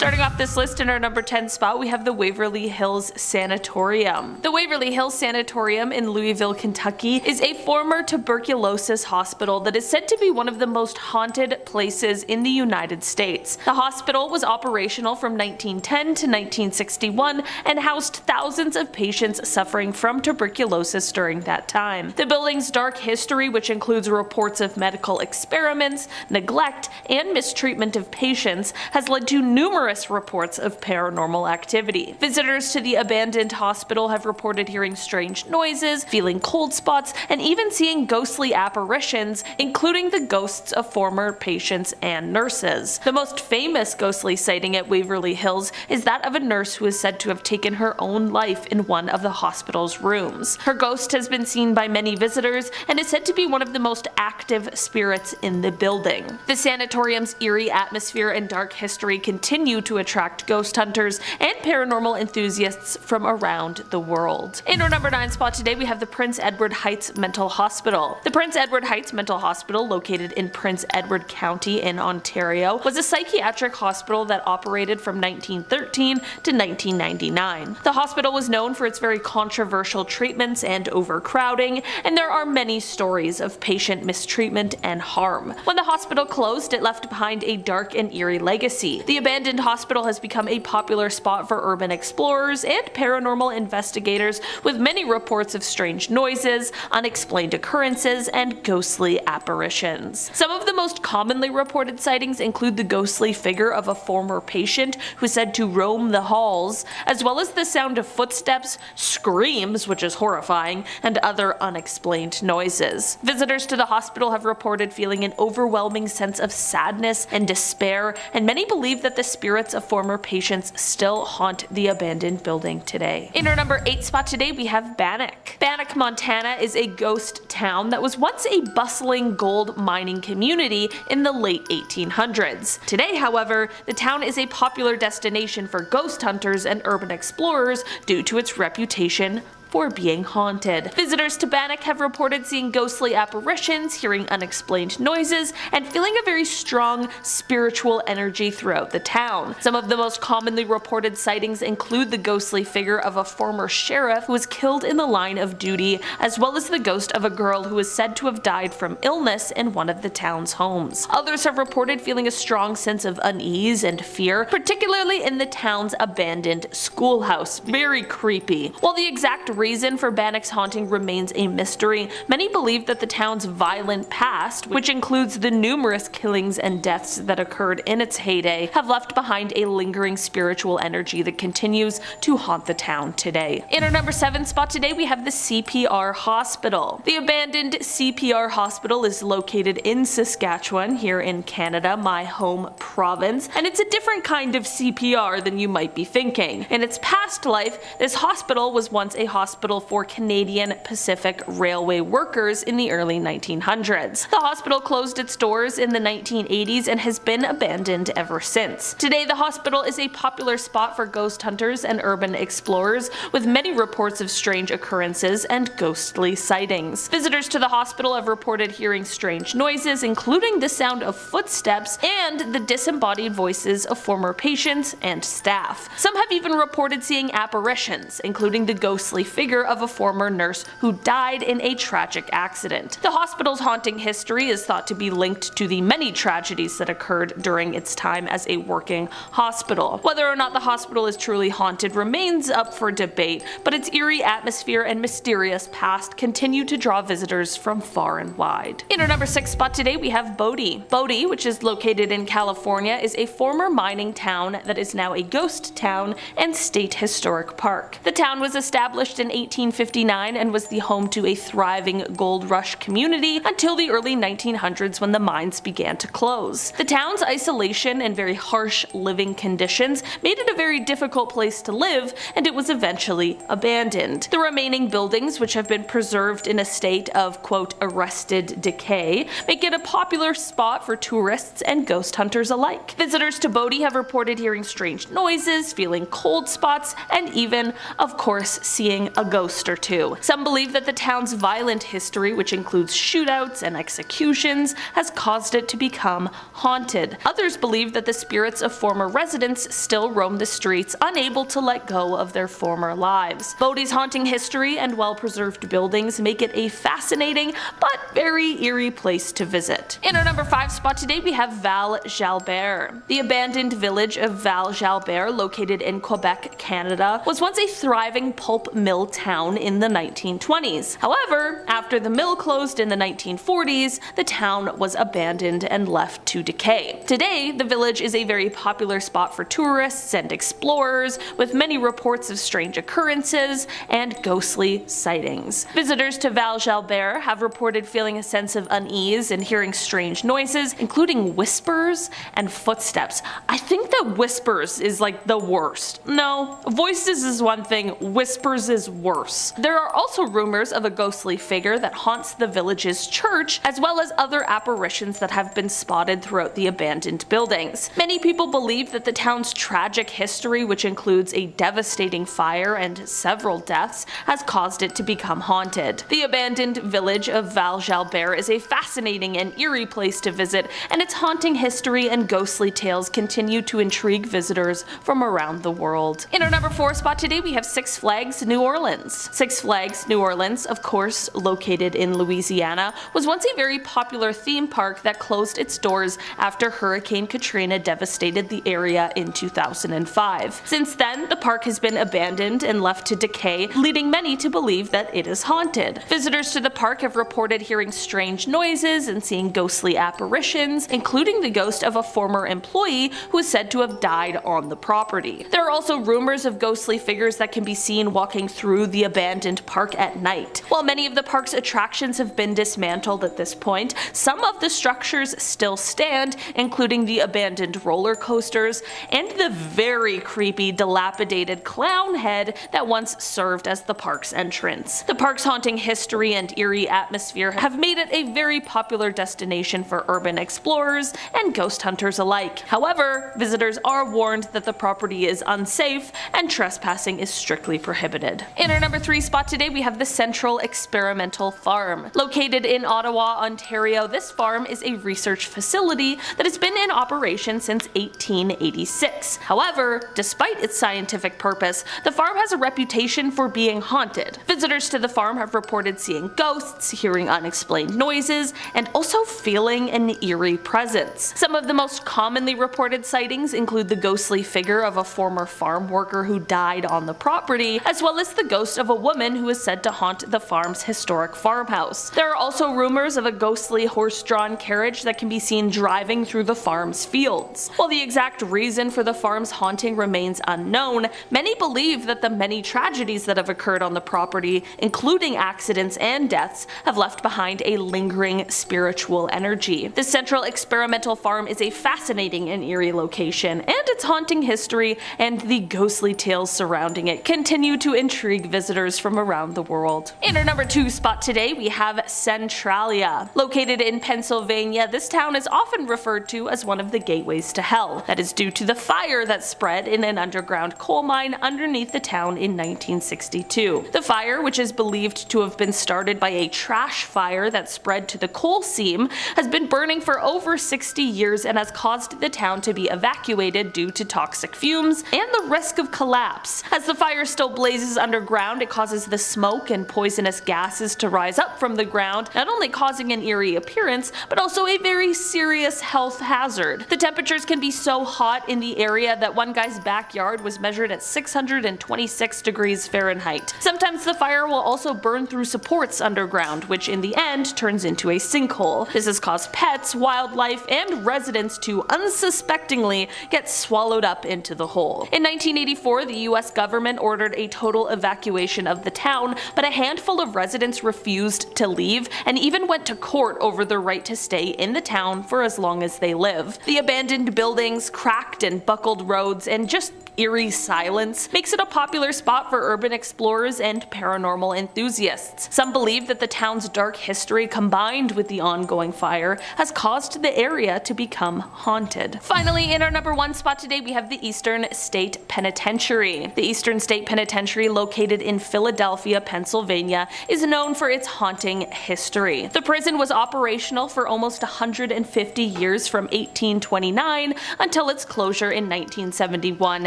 Starting off this list in our number 10 spot, we have the Waverly Hills Sanatorium. The Waverly Hills Sanatorium in Louisville, Kentucky is a former tuberculosis hospital that is said to be one of the most haunted places in the United States. The hospital was operational from 1910 to 1961 and housed thousands of patients suffering from tuberculosis during that time. The building's dark history, which includes reports of medical experiments, neglect, and mistreatment of patients, has led to numerous reports of paranormal activity. Visitors to the abandoned hospital have reported hearing strange noises, feeling cold spots, and even seeing ghostly apparitions, including the ghosts of former patients and nurses. The most famous ghostly sighting at Waverly Hills is that of a nurse who is said to have taken her own life in one of the hospital's rooms. Her ghost has been seen by many visitors and is said to be one of the most active spirits in the building. The sanatorium's eerie atmosphere and dark history continue to attract ghost hunters and paranormal enthusiasts from around the world. In our number 9 spot today, we have the Prince Edward Heights Mental Hospital. The Prince Edward Heights Mental Hospital, located in Prince Edward County in Ontario, was a psychiatric hospital that operated from 1913 to 1999. The hospital was known for its very controversial treatments and overcrowding, and there are many stories of patient mistreatment and harm. When the hospital closed, it left behind a dark and eerie legacy. The abandoned hospital has become a popular spot for urban explorers and paranormal investigators, with many reports of strange noises, unexplained occurrences, and ghostly apparitions. Some of the most commonly reported sightings include the ghostly figure of a former patient who is said to roam the halls, as well as the sound of footsteps, screams, which is horrifying, and other unexplained noises. Visitors to the hospital have reported feeling an overwhelming sense of sadness and despair, and many believe that the spirits of former patients still haunt the abandoned building today. In our number 8 spot today, we have Bannack. Bannack, Montana is a ghost town that was once a bustling gold mining community in the late 1800s. Today, however, the town is a popular destination for ghost hunters and urban explorers due to its reputation for being haunted. Visitors to Bannack have reported seeing ghostly apparitions, hearing unexplained noises, and feeling a very strong spiritual energy throughout the town. Some of the most commonly reported sightings include the ghostly figure of a former sheriff who was killed in the line of duty, as well as the ghost of a girl who is said to have died from illness in one of the town's homes. Others have reported feeling a strong sense of unease and fear, particularly in the town's abandoned schoolhouse. Very creepy. While the exact reason for Bannack's haunting remains a mystery, many believe that the town's violent past, which includes the numerous killings and deaths that occurred in its heyday, have left behind a lingering spiritual energy that continues to haunt the town today. In our number 7 spot today, we have the CPR Hospital. The abandoned CPR Hospital is located in Saskatchewan, here in Canada, my home province, and it's a different kind of CPR than you might be thinking. In its past life, this hospital was once a hospital for Canadian Pacific Railway workers in the early 1900s. The hospital closed its doors in the 1980s and has been abandoned ever since. Today, the hospital is a popular spot for ghost hunters and urban explorers, with many reports of strange occurrences and ghostly sightings. Visitors to the hospital have reported hearing strange noises, including the sound of footsteps and the disembodied voices of former patients and staff. Some have even reported seeing apparitions, including the ghostly figure of a former nurse who died in a tragic accident. The hospital's haunting history is thought to be linked to the many tragedies that occurred during its time as a working hospital. Whether or not the hospital is truly haunted remains up for debate, but its eerie atmosphere and mysterious past continue to draw visitors from far and wide. In our number 6 spot today, we have Bodie. Bodie, which is located in California, is a former mining town that is now a ghost town and state historic park. The town was established in 1859 and was the home to a thriving gold rush community until the early 1900s, when the mines began to close. The town's isolation and very harsh living conditions made it a very difficult place to live, and it was eventually abandoned. The remaining buildings, which have been preserved in a state of quote arrested decay, make it a popular spot for tourists and ghost hunters alike. Visitors to Bodie have reported hearing strange noises, feeling cold spots, and even, of course, seeing a ghost or two. Some believe that the town's violent history, which includes shootouts and executions, has caused it to become haunted. Others believe that the spirits of former residents still roam the streets, unable to let go of their former lives. Bodie's haunting history and well-preserved buildings make it a fascinating but very eerie place to visit. In our number 5 spot today, we have Val Jalbert. The abandoned village of Val Jalbert, located in Quebec, Canada, was once a thriving pulp mill town in the 1920s. However, after the mill closed in the 1940s, the town was abandoned and left to decay. Today, the village is a very popular spot for tourists and explorers, with many reports of strange occurrences and ghostly sightings. Visitors to Val Jalbert have reported feeling a sense of unease and hearing strange noises, including whispers and footsteps. I think that whispers is like the worst. No, voices is one thing, whispers is worse. There are also rumors of a ghostly figure that haunts the village's church, as well as other apparitions that have been spotted throughout the abandoned buildings. Many people believe that the town's tragic history, which includes a devastating fire and several deaths, has caused it to become haunted. The abandoned village of Val Jalbert is a fascinating and eerie place to visit, and its haunting history and ghostly tales continue to intrigue visitors from around the world. In our number 4 spot today, we have Six Flags New Orleans. Six Flags New Orleans, of course located in Louisiana, was once a very popular theme park that closed its doors after Hurricane Katrina devastated the area in 2005. Since then, the park has been abandoned and left to decay, leading many to believe that it is haunted. Visitors to the park have reported hearing strange noises and seeing ghostly apparitions, including the ghost of a former employee who is said to have died on the property. There are also rumors of ghostly figures that can be seen walking through the abandoned park at night. While many of the park's attractions have been dismantled at this point, some of the structures still stand, including the abandoned roller coasters and the very creepy, dilapidated clown head that once served as the park's entrance. The park's haunting history and eerie atmosphere have made it a very popular destination for urban explorers and ghost hunters alike. However, visitors are warned that the property is unsafe and trespassing is strictly prohibited. In our number 3 spot today, we have the Central Experimental Farm. Located in Ottawa, Ontario, this farm is a research facility that has been in operation since 1886. However, despite its scientific purpose, the farm has a reputation for being haunted. Visitors to the farm have reported seeing ghosts, hearing unexplained noises, and also feeling an eerie presence. Some of the most commonly reported sightings include the ghostly figure of a former farm worker who died on the property, as well as the ghost of a woman who is said to haunt the farm's historic farmhouse. There are also rumors of a ghostly horse-drawn carriage that can be seen driving through the farm's fields. While the exact reason for the farm's haunting remains unknown, many believe that the many tragedies that have occurred on the property, including accidents and deaths, have left behind a lingering spiritual energy. The Central Experimental Farm is a fascinating and eerie location, and its haunting history and the ghostly tales surrounding it continue to intrigue visitors from around the world. In our number 2 spot today, we have Centralia. Located in Pennsylvania, this town is often referred to as one of the gateways to hell. That is due to the fire that spread in an underground coal mine underneath the town in 1962. The fire, which is believed to have been started by a trash fire that spread to the coal seam, has been burning for over 60 years and has caused the town to be evacuated due to toxic fumes and the risk of collapse. As the fire still blazes underground, it causes the smoke and poisonous gases to rise up from the ground, not only causing an eerie appearance, but also a very serious health hazard. The temperatures can be so hot in the area that one guy's backyard was measured at 626 degrees Fahrenheit. Sometimes the fire will also burn through supports underground, which in the end turns into a sinkhole. This has caused pets, wildlife, and residents to unsuspectingly get swallowed up into the hole. In 1984, the US government ordered a total evacuation of the town, but a handful of residents refused to leave and even went to court over the right to stay in the town for as long as they live. The abandoned buildings, cracked and buckled roads, and just eerie silence makes it a popular spot for urban explorers and paranormal enthusiasts. Some believe that the town's dark history combined with the ongoing fire has caused the area to become haunted. Finally, in our number 1 spot today, we have the Eastern State Penitentiary. The Eastern State Penitentiary, located located in Philadelphia, Pennsylvania, is known for its haunting history. The prison was operational for almost 150 years from 1829 until its closure in 1971,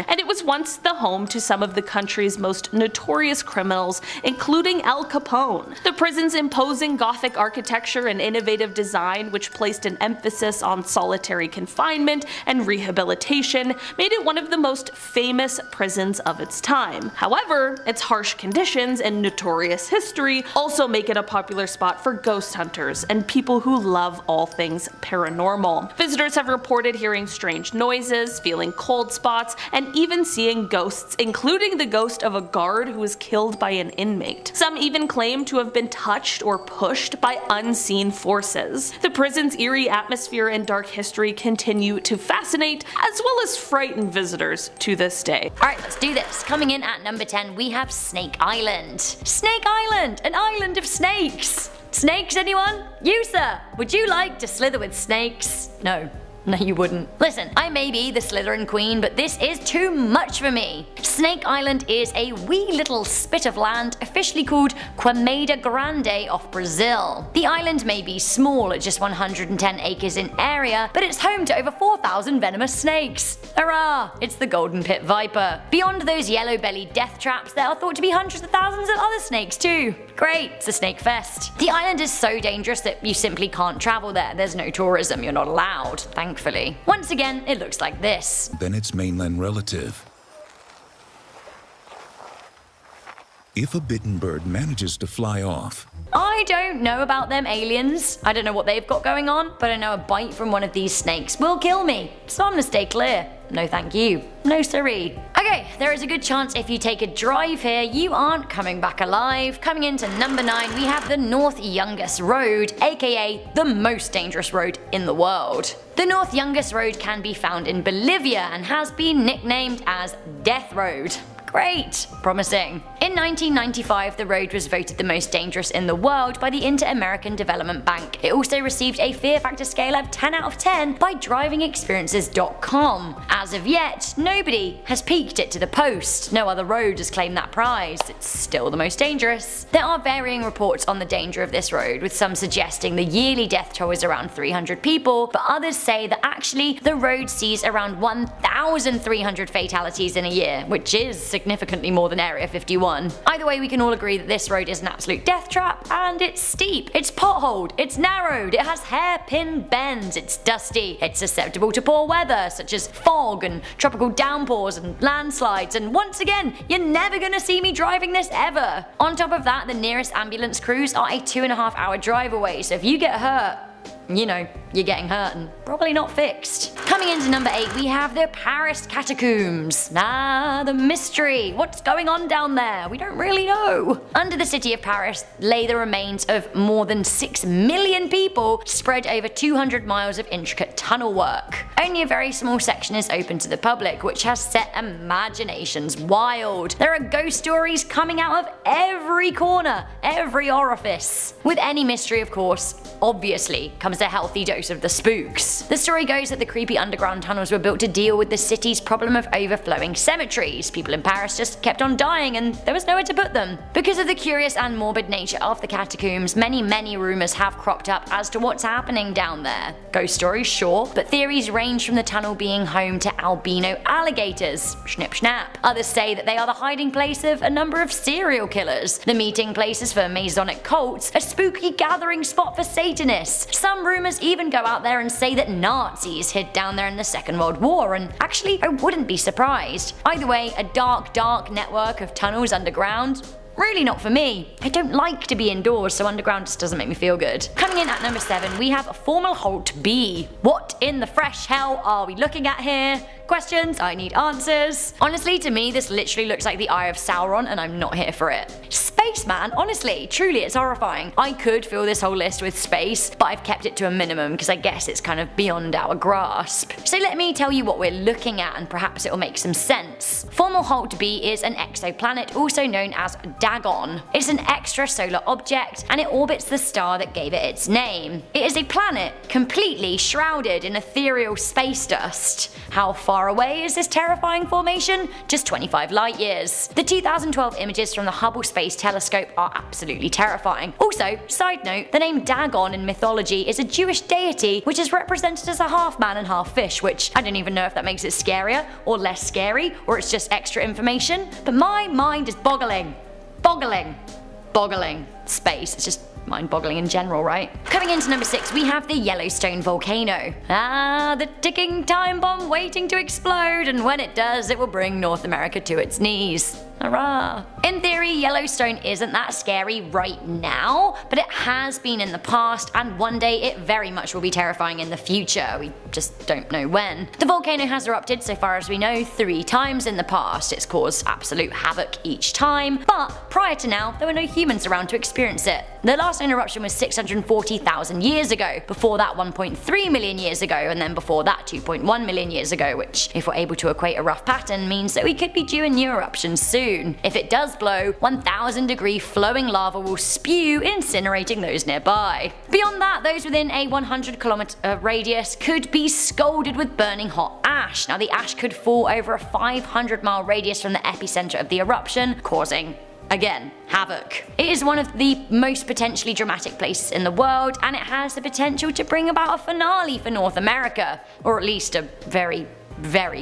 and it was once the home to some of the country's most notorious criminals, including Al Capone. The prison's imposing Gothic architecture and innovative design, which placed an emphasis on solitary confinement and rehabilitation, made it one of the most famous prisons of its time. However, its harsh conditions and notorious history also make it a popular spot for ghost hunters and people who love all things paranormal. Visitors have reported hearing strange noises, feeling cold spots, and even seeing ghosts, including the ghost of a guard who was killed by an inmate. Some even claim to have been touched or pushed by unseen forces. The prison's eerie atmosphere and dark history continue to fascinate as well as frighten visitors to this day. Alright, let's do this. Coming in at number 10, we have Snake Island. Snake Island, an island of snakes. Snakes, anyone? You, sir, would you like to slither with snakes? No. No, you wouldn't. Listen, I may be the Slytherin queen, but this is too much for me. Snake Island is a wee little spit of land officially called Queimada Grande off Brazil. The island may be small at just 110 acres in area, but it's home to over 4,000 venomous snakes. Hurrah! It's the Golden Pit Viper. Beyond those yellow-bellied death traps, there are thought to be hundreds of thousands of other snakes too. Great, it's a snake fest. The island is so dangerous that you simply can't travel there. There's no tourism, you're not allowed, thankfully. Once again, it looks like this. Then its mainland relative. If a bitten bird manages to fly off, I don't know about them aliens. I don't know what they've got going on, but I know a bite from one of these snakes will kill me, so I'm gonna stay clear. No thank you. No siree. Okay, there is a good chance if you take a drive here, you aren't coming back alive. Coming into number 9, we have the North Youngest Road, aka the most dangerous road in the world. The North Youngest Road can be found in Bolivia and has been nicknamed as Death Road. Great! Promising. In 1995, the road was voted the most dangerous in the world by the Inter-American Development Bank. It also received a fear factor scale of 10 out of 10 by drivingexperiences.com. As of yet, nobody has peaked it to the post. No other road has claimed that prize. It's still the most dangerous. There are varying reports on the danger of this road, with some suggesting the yearly death toll is around 300 people, but others say that actually the road sees around 1,300 fatalities in a year, which is significantly more than Area 51. Either way, we can all agree that this road is an absolute death trap, and it's steep, it's potholed, it's narrowed, it has hairpin bends, it's dusty, it's susceptible to poor weather such as fog and tropical downpours and landslides, and once again, you're never gonna see me driving this ever. On top of that, the nearest ambulance crews are a 2.5-hour drive away, so if you get hurt, you know, you're getting hurt and probably not fixed. Coming into number 8, we have the Paris Catacombs. The mystery. What's going on down there? We don't really know. Under the city of Paris lay the remains of more than 6 million people spread over 200 miles of intricate tunnel work. Only a very small section is open to the public, which has set imaginations wild. There are ghost stories coming out of every corner, every orifice. With any mystery, of course, obviously comes a healthy dose of the spooks. The story goes that the creepy underground tunnels were built to deal with the city's problem of overflowing cemeteries. People in Paris just kept on dying and there was nowhere to put them. Because of the curious and morbid nature of the catacombs, many rumors have cropped up as to what's happening down there. Ghost stories, sure, but theories range from the tunnel being home to albino alligators, snip snap. Others say that they are the hiding place of a number of serial killers, the meeting places for Masonic cults, a spooky gathering spot for Satanists. Some rumors even go out there and say that Nazis hid down there in the Second World War, and actually I wouldn't be surprised. Either way, a dark network of tunnels underground, really not for me. I don't like to be indoors, so underground just doesn't make me feel good. Coming in at number 7, we have Formal Halt B. What in the fresh hell are we looking at here? Questions, I need answers. Honestly, to me, this literally looks like the Eye of Sauron, and I'm not here for it. Space space, man. Honestly, truly, it's horrifying. I could fill this whole list with space, but I've kept it to a minimum because I guess it's kind of beyond our grasp. So let me tell you what we're looking at and perhaps it will make some sense. Fomalhaut b is an exoplanet also known as Dagon. It's an extrasolar object and it orbits the star that gave it its name. It is a planet completely shrouded in ethereal space dust. How far away is this terrifying formation? Just 25 light years. The 2012 images from the Hubble Space Telescope are absolutely terrifying. Also, side note, the name Dagon in mythology is a Jewish deity which is represented as a half man and half fish, which I don't even know if that makes it scarier or less scary or it's just extra information, but my mind is boggling. Boggling. Space, it's just mind-boggling in general, right? Coming into number 6, we have the Yellowstone volcano. The ticking time bomb waiting to explode, and when it does, it will bring North America to its knees. Hurrah! In theory, Yellowstone isn't that scary right now, but it has been in the past, and one day it very much will be terrifying in the future. We just don't know when. The volcano has erupted, so far as we know, 3 times in the past. It's caused absolute havoc each time, but prior to now, there were no humans around to experience it. The last known eruption was 640,000 years ago, before that 1.3 million years ago, and then before that 2.1 million years ago, which, if we're able to equate a rough pattern, means that we could be due a new eruption soon. If it does blow, 1,000 degree flowing lava will spew, incinerating those nearby. Beyond that, those within a 100-kilometer radius could be scalded with burning hot ash. Now the ash could fall over a 500-mile radius from the epicenter of the eruption, causing again, havoc. It is one of the most potentially dramatic places in the world, and it has the potential to bring about a finale for North America, or at least a very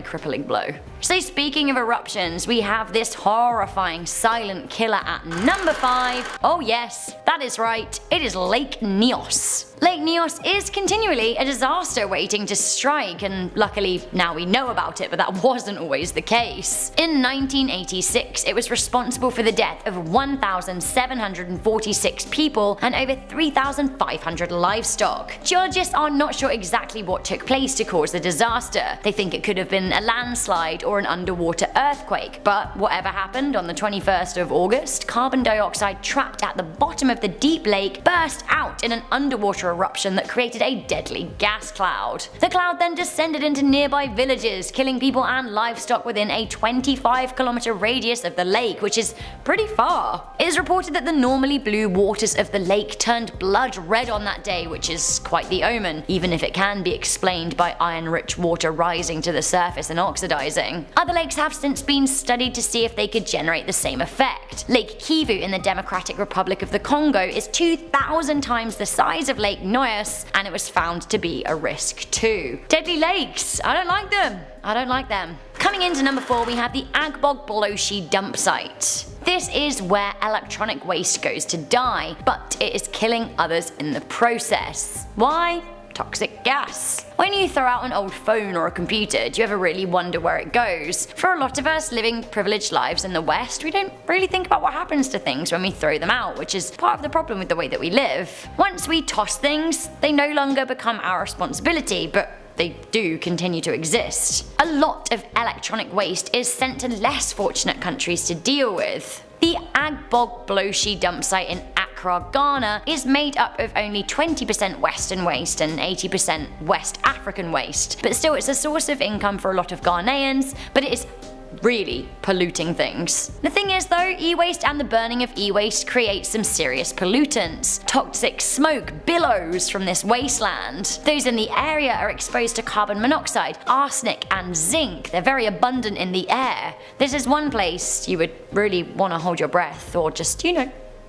crippling blow. So speaking of eruptions, we have this horrifying silent killer at number 5. Oh yes, that is right, it is Lake Nyos. Lake Nyos is continually a disaster waiting to strike, and luckily now we know about it, but that wasn't always the case. In 1986, it was responsible for the death of 1,746 people and over 3,500 livestock. Geologists are not sure exactly what took place to cause the disaster. They think it could have been a landslide or an underwater earthquake, but whatever happened on the 21st of August, carbon dioxide trapped at the bottom of the deep lake burst out in an underwater eruption that created a deadly gas cloud. The cloud then descended into nearby villages, killing people and livestock within a 25-kilometer radius of the lake, which is pretty far. It is reported that the normally blue waters of the lake turned blood red on that day, which is quite the omen, even if it can be explained by iron-rich water rising to the surface and oxidizing. Other lakes have since been studied to see if they could generate the same effect. Lake Kivu in the Democratic Republic of the Congo is 2,000 times the size of Lake Nyos, and it was found to be a risk too. Deadly lakes, I don't like them. Coming into number 4, we have the Agbog Bloshi dump site. This is where electronic waste goes to die, but it is killing others in the process. Why? Toxic gas. When you throw out an old phone or a computer, do you ever really wonder where it goes? For a lot of us living privileged lives in the West, we don't really think about what happens to things when we throw them out, which is part of the problem with the way that we live. Once we toss things, they no longer become our responsibility, but they do continue to exist. A lot of electronic waste is sent to less fortunate countries to deal with. The Agbog Bloshi dump site in Accra, Ghana is made up of only 20% Western waste and 80% West African waste, but still it's a source of income for a lot of Ghanaians, but it is really polluting things. The thing is though, e-waste and the burning of e-waste creates some serious pollutants. Toxic smoke billows from this wasteland. Those in the area are exposed to carbon monoxide, arsenic and zinc. They're very abundant in the air. This is one place you would really want to hold your breath, or just,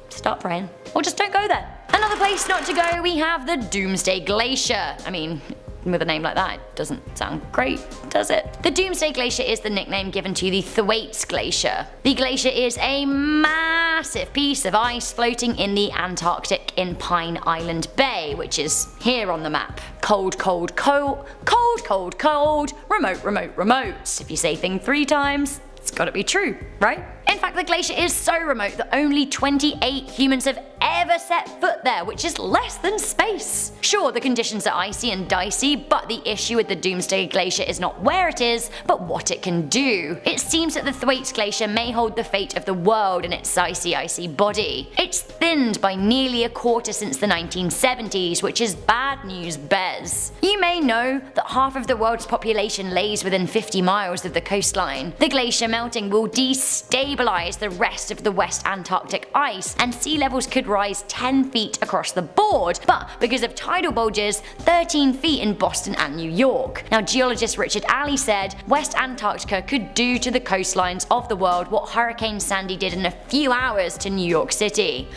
start praying. Or just don't go there. Another place not to go, we have the Doomsday Glacier. I mean, with a name like that, it doesn't sound great, does it? The Doomsday Glacier is the nickname given to the Thwaites Glacier. The glacier is a massive piece of ice floating in the Antarctic in Pine Island Bay, which is here on the map. Cold, cold, cold, cold, cold, cold, remote, remote, remote. If you say thing 3 times, it's gotta be true, right? In fact, the glacier is so remote that only 28 humans have ever set foot there, which is less than space. Sure, the conditions are icy and dicey, but the issue with the Doomsday Glacier is not where it is, but what it can do. It seems that the Thwaites Glacier may hold the fate of the world in its icy body. It's thinned by nearly a quarter since the 1970s, which is bad news bears. You may know that half of the world's population lays within 50 miles of the coastline. The glacier melting will destabilize the rest of the West Antarctic ice, and sea levels could rise 10 feet across the board, but because of tidal bulges, 13 feet in Boston and New York. Now, geologist Richard Alley said West Antarctica could do to the coastlines of the world what Hurricane Sandy did in a few hours to New York City.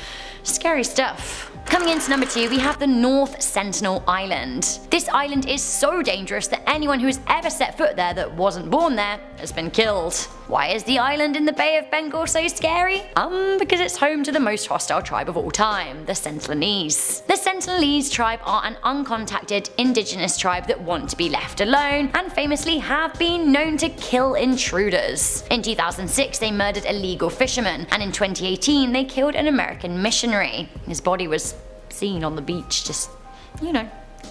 Scary stuff. Coming into number 2, we have the North Sentinel Island. This island is so dangerous that anyone who has ever set foot there that wasn't born there has been killed. Why is the island in the Bay of Bengal so scary? Because it's home to the most hostile tribe of all time, the Sentinelese. The Sentinelese tribe are an uncontacted indigenous tribe that want to be left alone and famously have been known to kill intruders. In 2006 they murdered illegal fishermen, and in 2018 they killed an American missionary. His body was seen on the beach, just,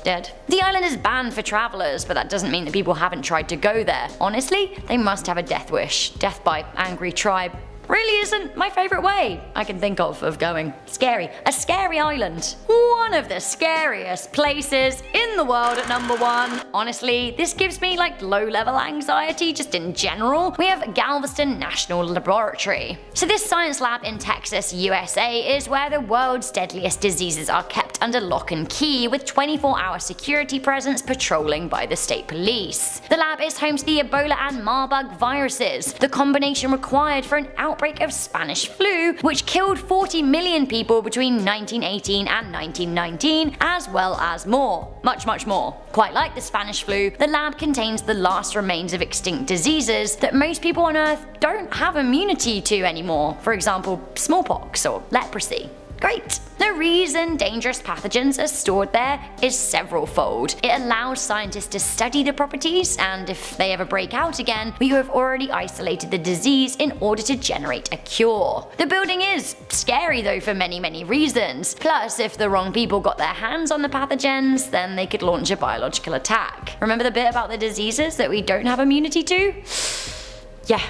dead. The island is banned for travelers, but that doesn't mean that people haven't tried to go there. Honestly, they must have a death wish. Death by angry tribe really isn't my favourite way I can think of going. Scary. A scary island. One of the scariest places in the world at number 1. Honestly, this gives me low-level anxiety just in general. We have Galveston National Laboratory. So this science lab in Texas, USA is where the world's deadliest diseases are kept under lock and key, with 24-hour security presence patrolling by the state police. The lab is home to the Ebola and Marburg viruses, the combination required for an outbreak of Spanish flu, which killed 40 million people between 1918 and 1919, as well as more. Much more. Quite like the Spanish flu, the lab contains the last remains of extinct diseases that most people on Earth don't have immunity to anymore, for example smallpox or leprosy. Great! The reason dangerous pathogens are stored there is several-fold. It allows scientists to study the properties, and if they ever break out again, we have already isolated the disease in order to generate a cure. The building is scary though for many reasons. Plus, if the wrong people got their hands on the pathogens, then they could launch a biological attack. Remember the bit about the diseases that we don't have immunity to? Yeah.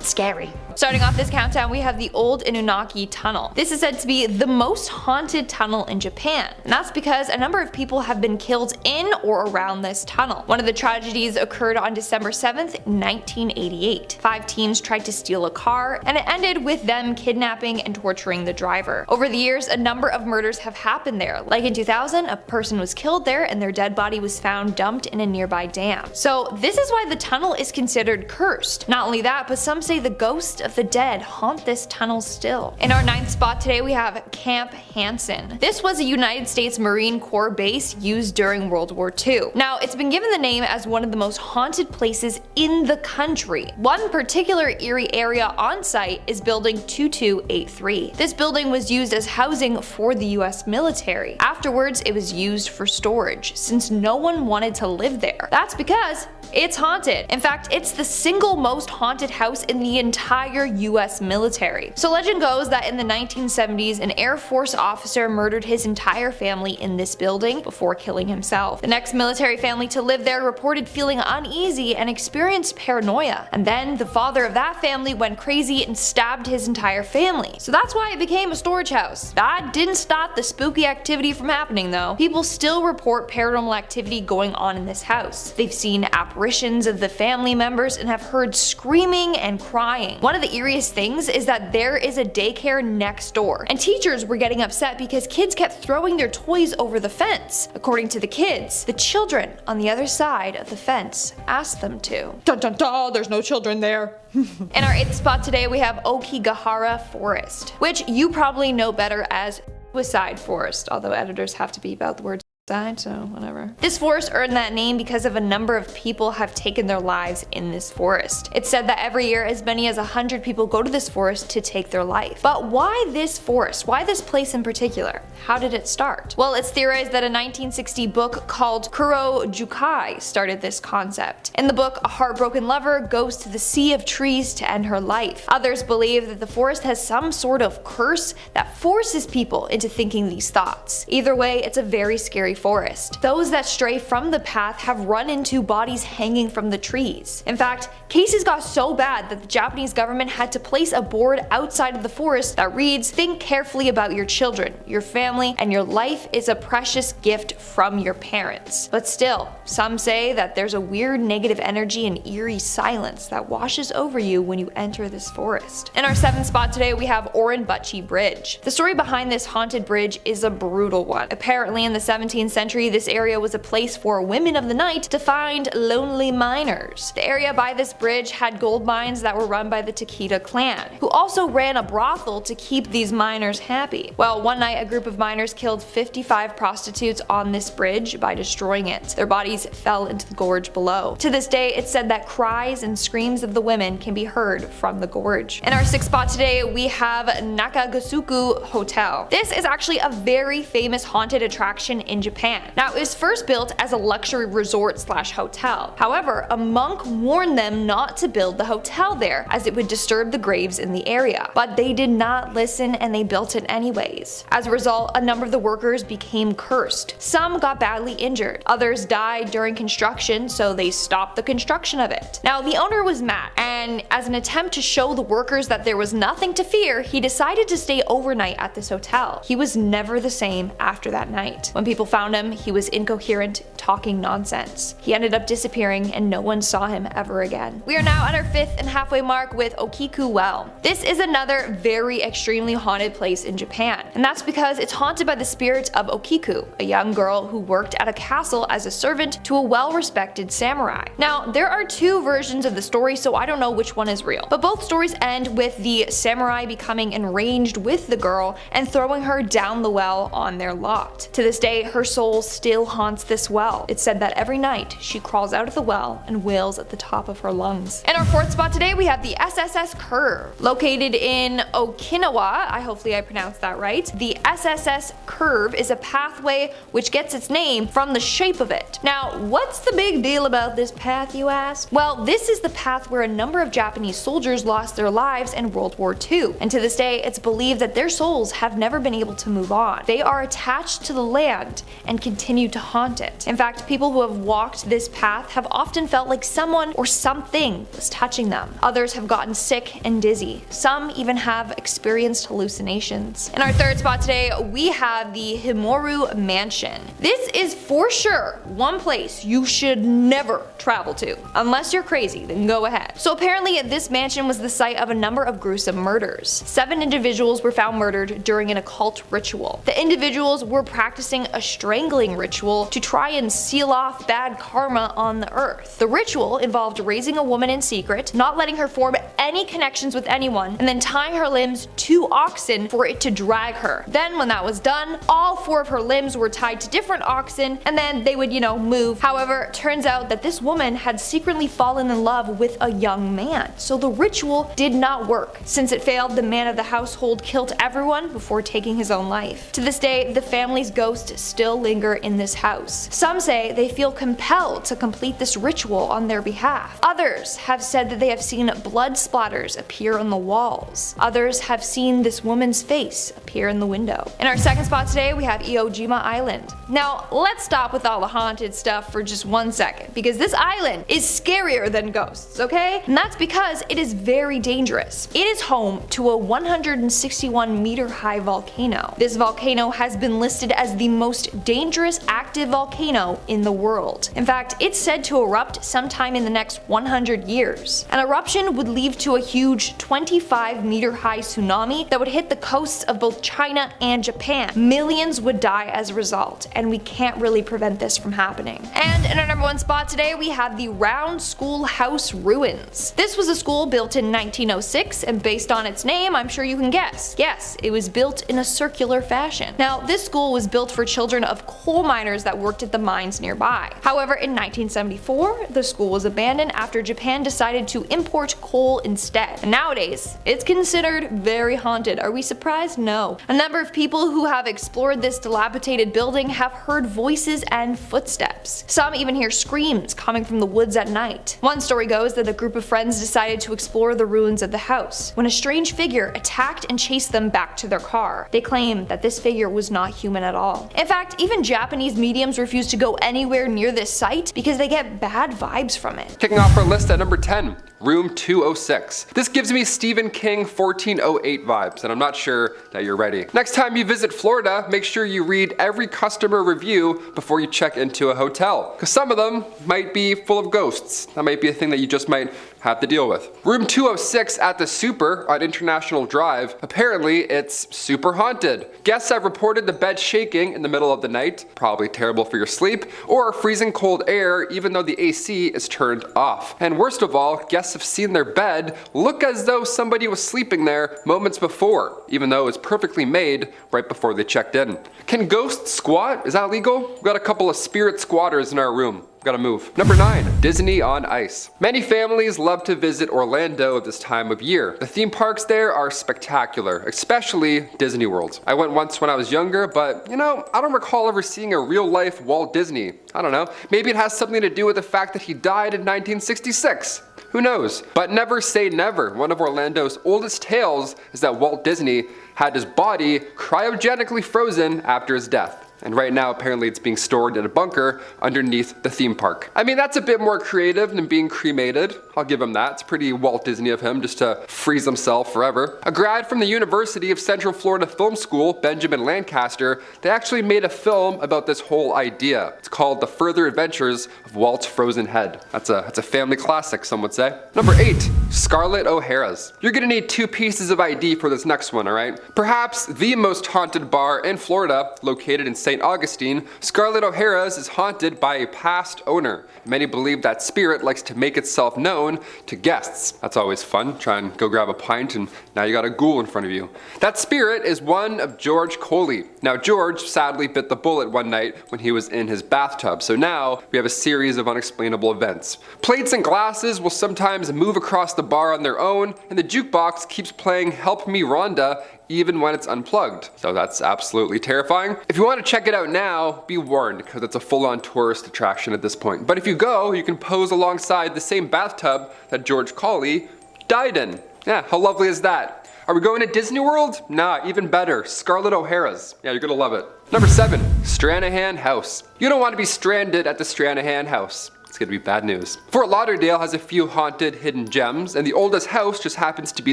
Scary. Starting off this countdown, we have the Old Inunaki Tunnel. This is said to be the most haunted tunnel in Japan, and that's because a number of people have been killed in or around this tunnel. One of the tragedies occurred on December 7th, 1988. 5 teens tried to steal a car, and it ended with them kidnapping and torturing the driver. Over the years, a number of murders have happened there. Like in 2000, a person was killed there and their dead body was found dumped in a nearby dam. So this is why the tunnel is considered cursed. Not only that, but some say the ghost of the dead haunt this tunnel still. In our 9th spot today, we have Camp Hansen. This was a United States Marine Corps base used during World War II. Now, it's been given the name as one of the most haunted places in the country. One particular eerie area on site is Building 2283. This building was used as housing for the US military. Afterwards, it was used for storage, since no one wanted to live there. That's because it's haunted. In fact, it's the single most haunted house in the entire US military. So legend goes that in the 1970s, an Air Force officer murdered his entire family in this building before killing himself. The next military family to live there reported feeling uneasy and experienced paranoia. And then the father of that family went crazy and stabbed his entire family. So that's why it became a storage house. That didn't stop the spooky activity from happening though. People still report paranormal activity going on in this house. They've seen apparitions of the family members and have heard screaming and crying. One of the eeriest things is that there is a daycare next door, and teachers were getting upset because kids kept throwing their toys over the fence. According to the kids, the children on the other side of the fence asked them to. Dun dun dun, there's no children there. In our 8th spot today, we have Okigahara Forest, which you probably know better as Suicide Forest, although editors have to beep out the word died, so whatever. This forest earned that name because of a number of people have taken their lives in this forest. It's said that every year as many as 100 people go to this forest to take their life. But why this forest? Why this place in particular? How did it start? Well, it's theorized that a 1960 book called Kuro Jukai started this concept. In the book, a heartbroken lover goes to the sea of trees to end her life. Others believe that the forest has some sort of curse that forces people into thinking these thoughts. Either way, it's a very scary forest. Those that stray from the path have run into bodies hanging from the trees. In fact, cases got so bad that the Japanese government had to place a board outside of the forest that reads, "Think carefully about your children, your family, and your life is a precious gift from your parents." But still, some say that there's a weird negative energy and eerie silence that washes over you when you enter this forest. In our 7th spot today, we have Orinbachi Bridge. The story behind this haunted bridge is a brutal one. Apparently in the 17th century, this area was a place for women of the night to find lonely miners. The area by this bridge had gold mines that were run by the Takeda clan, who also ran a brothel to keep these miners happy. Well, one night a group of miners killed 55 prostitutes on this bridge by destroying it. Their bodies fell into the gorge below. To this day, it's said that cries and screams of the women can be heard from the gorge. In our 6th spot today, we have Nakagasuku Hotel. This is actually a very famous haunted attraction in Japan. Now, it was first built as a luxury resort / hotel. However, a monk warned them not to build the hotel there as it would disturb the graves in the area. But they did not listen and they built it anyways. As a result, a number of the workers became cursed. Some got badly injured. Others died during construction, so they stopped the construction of it. Now, the owner was mad, and as an attempt to show the workers that there was nothing to fear, he decided to stay overnight at this hotel. He was never the same after that night. When people found him, he was incoherent, talking nonsense. He ended up disappearing and no one saw him ever again. We are now at our 5th and halfway mark with Okiku Well. This is another very extremely haunted place in Japan, and that's because it's haunted by the spirit of Okiku, a young girl who worked at a castle as a servant to a well-respected samurai. Now, there are 2 versions of the story, so I don't know which one is real, but both stories end with the samurai becoming enraged with the girl and throwing her down the well on their lot. To this day, her soul still haunts this well. It's said that every night she crawls out of the well and wails at the top of her lungs. In our 4th spot today, we have the SSS Curve. Located in Okinawa, hopefully I pronounced that right, the SSS Curve is a pathway which gets its name from the shape of it. Now, what's the big deal about this path, you ask? Well, this is the path where a number of Japanese soldiers lost their lives in World War II, and to this day, it's believed that their souls have never been able to move on. They are attached to the land and continue to haunt it. In fact, people who have walked this path have often felt like someone or something was touching them. Others have gotten sick and dizzy. Some even have experienced hallucinations. In our 3rd spot today, we have the Himoru Mansion. This is for sure one place you should never travel to. Unless you're crazy, then go ahead. So apparently this mansion was the site of a number of gruesome murders. 7 individuals were found murdered during an occult ritual. The individuals were practicing a strangling ritual to try and seal off bad karma on the earth. The ritual involved raising a woman in secret, not letting her form any connections with anyone, and then tying her limbs to oxen for it to drag her. Then when that was done, all 4 of her limbs were tied to different oxen, and then they would, move. However, turns out that this woman had secretly fallen in love with a young man, so the ritual did not work. Since it failed, the man of the household killed everyone before taking his own life. To this day, the family's ghosts still linger in this house. Some say they feel compelled to complete this ritual on their behalf. Others have said that they have seen blood splatters appear on the walls. Others have seen this woman's face appear in the window. In our 2nd spot today, we have Iojima Island. Now, let's stop with all the haunted stuff for just 1 second, because this island is scarier than ghosts, okay? And that's because it is very dangerous. It is home to a 161-meter high volcano. This volcano has been listed as the most dangerous active volcano in the world. In fact, it's said to erupt sometime in the next 100 years. An eruption would lead to a huge 25-meter high tsunami that would hit the coasts of both China and Japan. Millions would die as a result, and we can't really prevent this from happening. And in our number 1 spot today, we have the Round Schoolhouse Ruins. This was a school built in 1906, and based on its name, I'm sure you can guess. Yes, it was built in a circular fashion. Now, this school was built for children of of coal miners that worked at the mines nearby. However, in 1974, the school was abandoned after Japan decided to import coal instead. And nowadays, it's considered very haunted. Are we surprised? No. A number of people who have explored this dilapidated building have heard voices and footsteps. Some even hear screams coming from the woods at night. One story goes that a group of friends decided to explore the ruins of the house when a strange figure attacked and chased them back to their car. They claim that this figure was not human at all. In fact, even Japanese mediums refuse to go anywhere near this site because they get bad vibes from it. Kicking off our list at number 10, Room 206. This gives me Stephen King 1408 vibes, and I'm not sure that you're ready. Next time you visit Florida, make sure you read every customer review before you check into a hotel, because some of them might be full of ghosts. That might be a thing that you just might have to deal with. Room 206 at the Super on International Drive. Apparently, it's super haunted. Guests have reported the bed shaking in the middle of the night, probably terrible for your sleep, or freezing cold air even though the AC is turned off. And worst of all, guests have seen their bed look as though somebody was sleeping there moments before, even though it was perfectly made right before they checked in. Can ghosts squat? Is that legal? We've got a couple of spirit squatters in our room. Gotta move. Number 9, Disney on Ice. Many families love to visit Orlando at this time of year. The theme parks there are spectacular, especially Disney World. I went once when I was younger, but I don't recall ever seeing a real life Walt Disney. I don't know, maybe it has something to do with the fact that he died in 1966. Who knows? But never say never. One of Orlando's oldest tales is that Walt Disney had his body cryogenically frozen after his death. And right now, apparently it's being stored in a bunker underneath the theme park. I mean, that's a bit more creative than being cremated. I'll give him that. It's pretty Walt Disney of him just to freeze himself forever. A grad from the University of Central Florida Film School, Benjamin Lancaster, they actually made a film about this whole idea. It's called The Further Adventures of Walt's Frozen Head. That's a family classic, some would say. Number 8, Scarlett O'Hara's. You're gonna need 2 pieces of ID for this next one, alright? Perhaps the most haunted bar in Florida, located in St. Augustine, Scarlett O'Hara's is haunted by a past owner. Many believe that spirit likes to make itself known to guests. That's always fun. Try and go grab a pint and now you got a ghoul in front of you. That spirit is one of George Coley. Now George sadly bit the bullet one night when he was in his bathtub, so now we have a series of unexplainable events. Plates and glasses will sometimes move across the bar on their own, and the jukebox keeps playing Help Me Rhonda even when it's unplugged. So that's absolutely terrifying. If you want to check it out now, be warned, because it's a full-on tourist attraction at this point. But if you go, you can pose alongside the same bathtub that George Coley died in. Yeah, how lovely is that? Are we going to Disney World? Nah, even better, Scarlett O'Hara's. Yeah, you're gonna love it. Number 7, Stranahan House. You don't want to be stranded at the Stranahan House. It's gonna be bad news. Fort Lauderdale has a few haunted hidden gems, and the oldest house just happens to be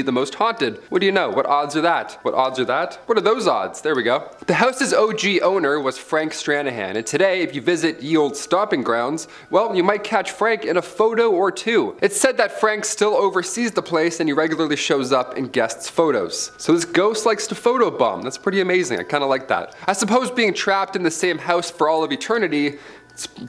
the most haunted. What do you know? What odds are that? What odds are that? What are those odds? There we go. The house's OG owner was Frank Stranahan, and today, if you visit ye old stomping grounds, well, you might catch Frank in a photo or two. It's said that Frank still oversees the place, and he regularly shows up in guests' photos. So this ghost likes to photobomb. That's pretty amazing. I kind of like that. I suppose being trapped in the same house for all of eternity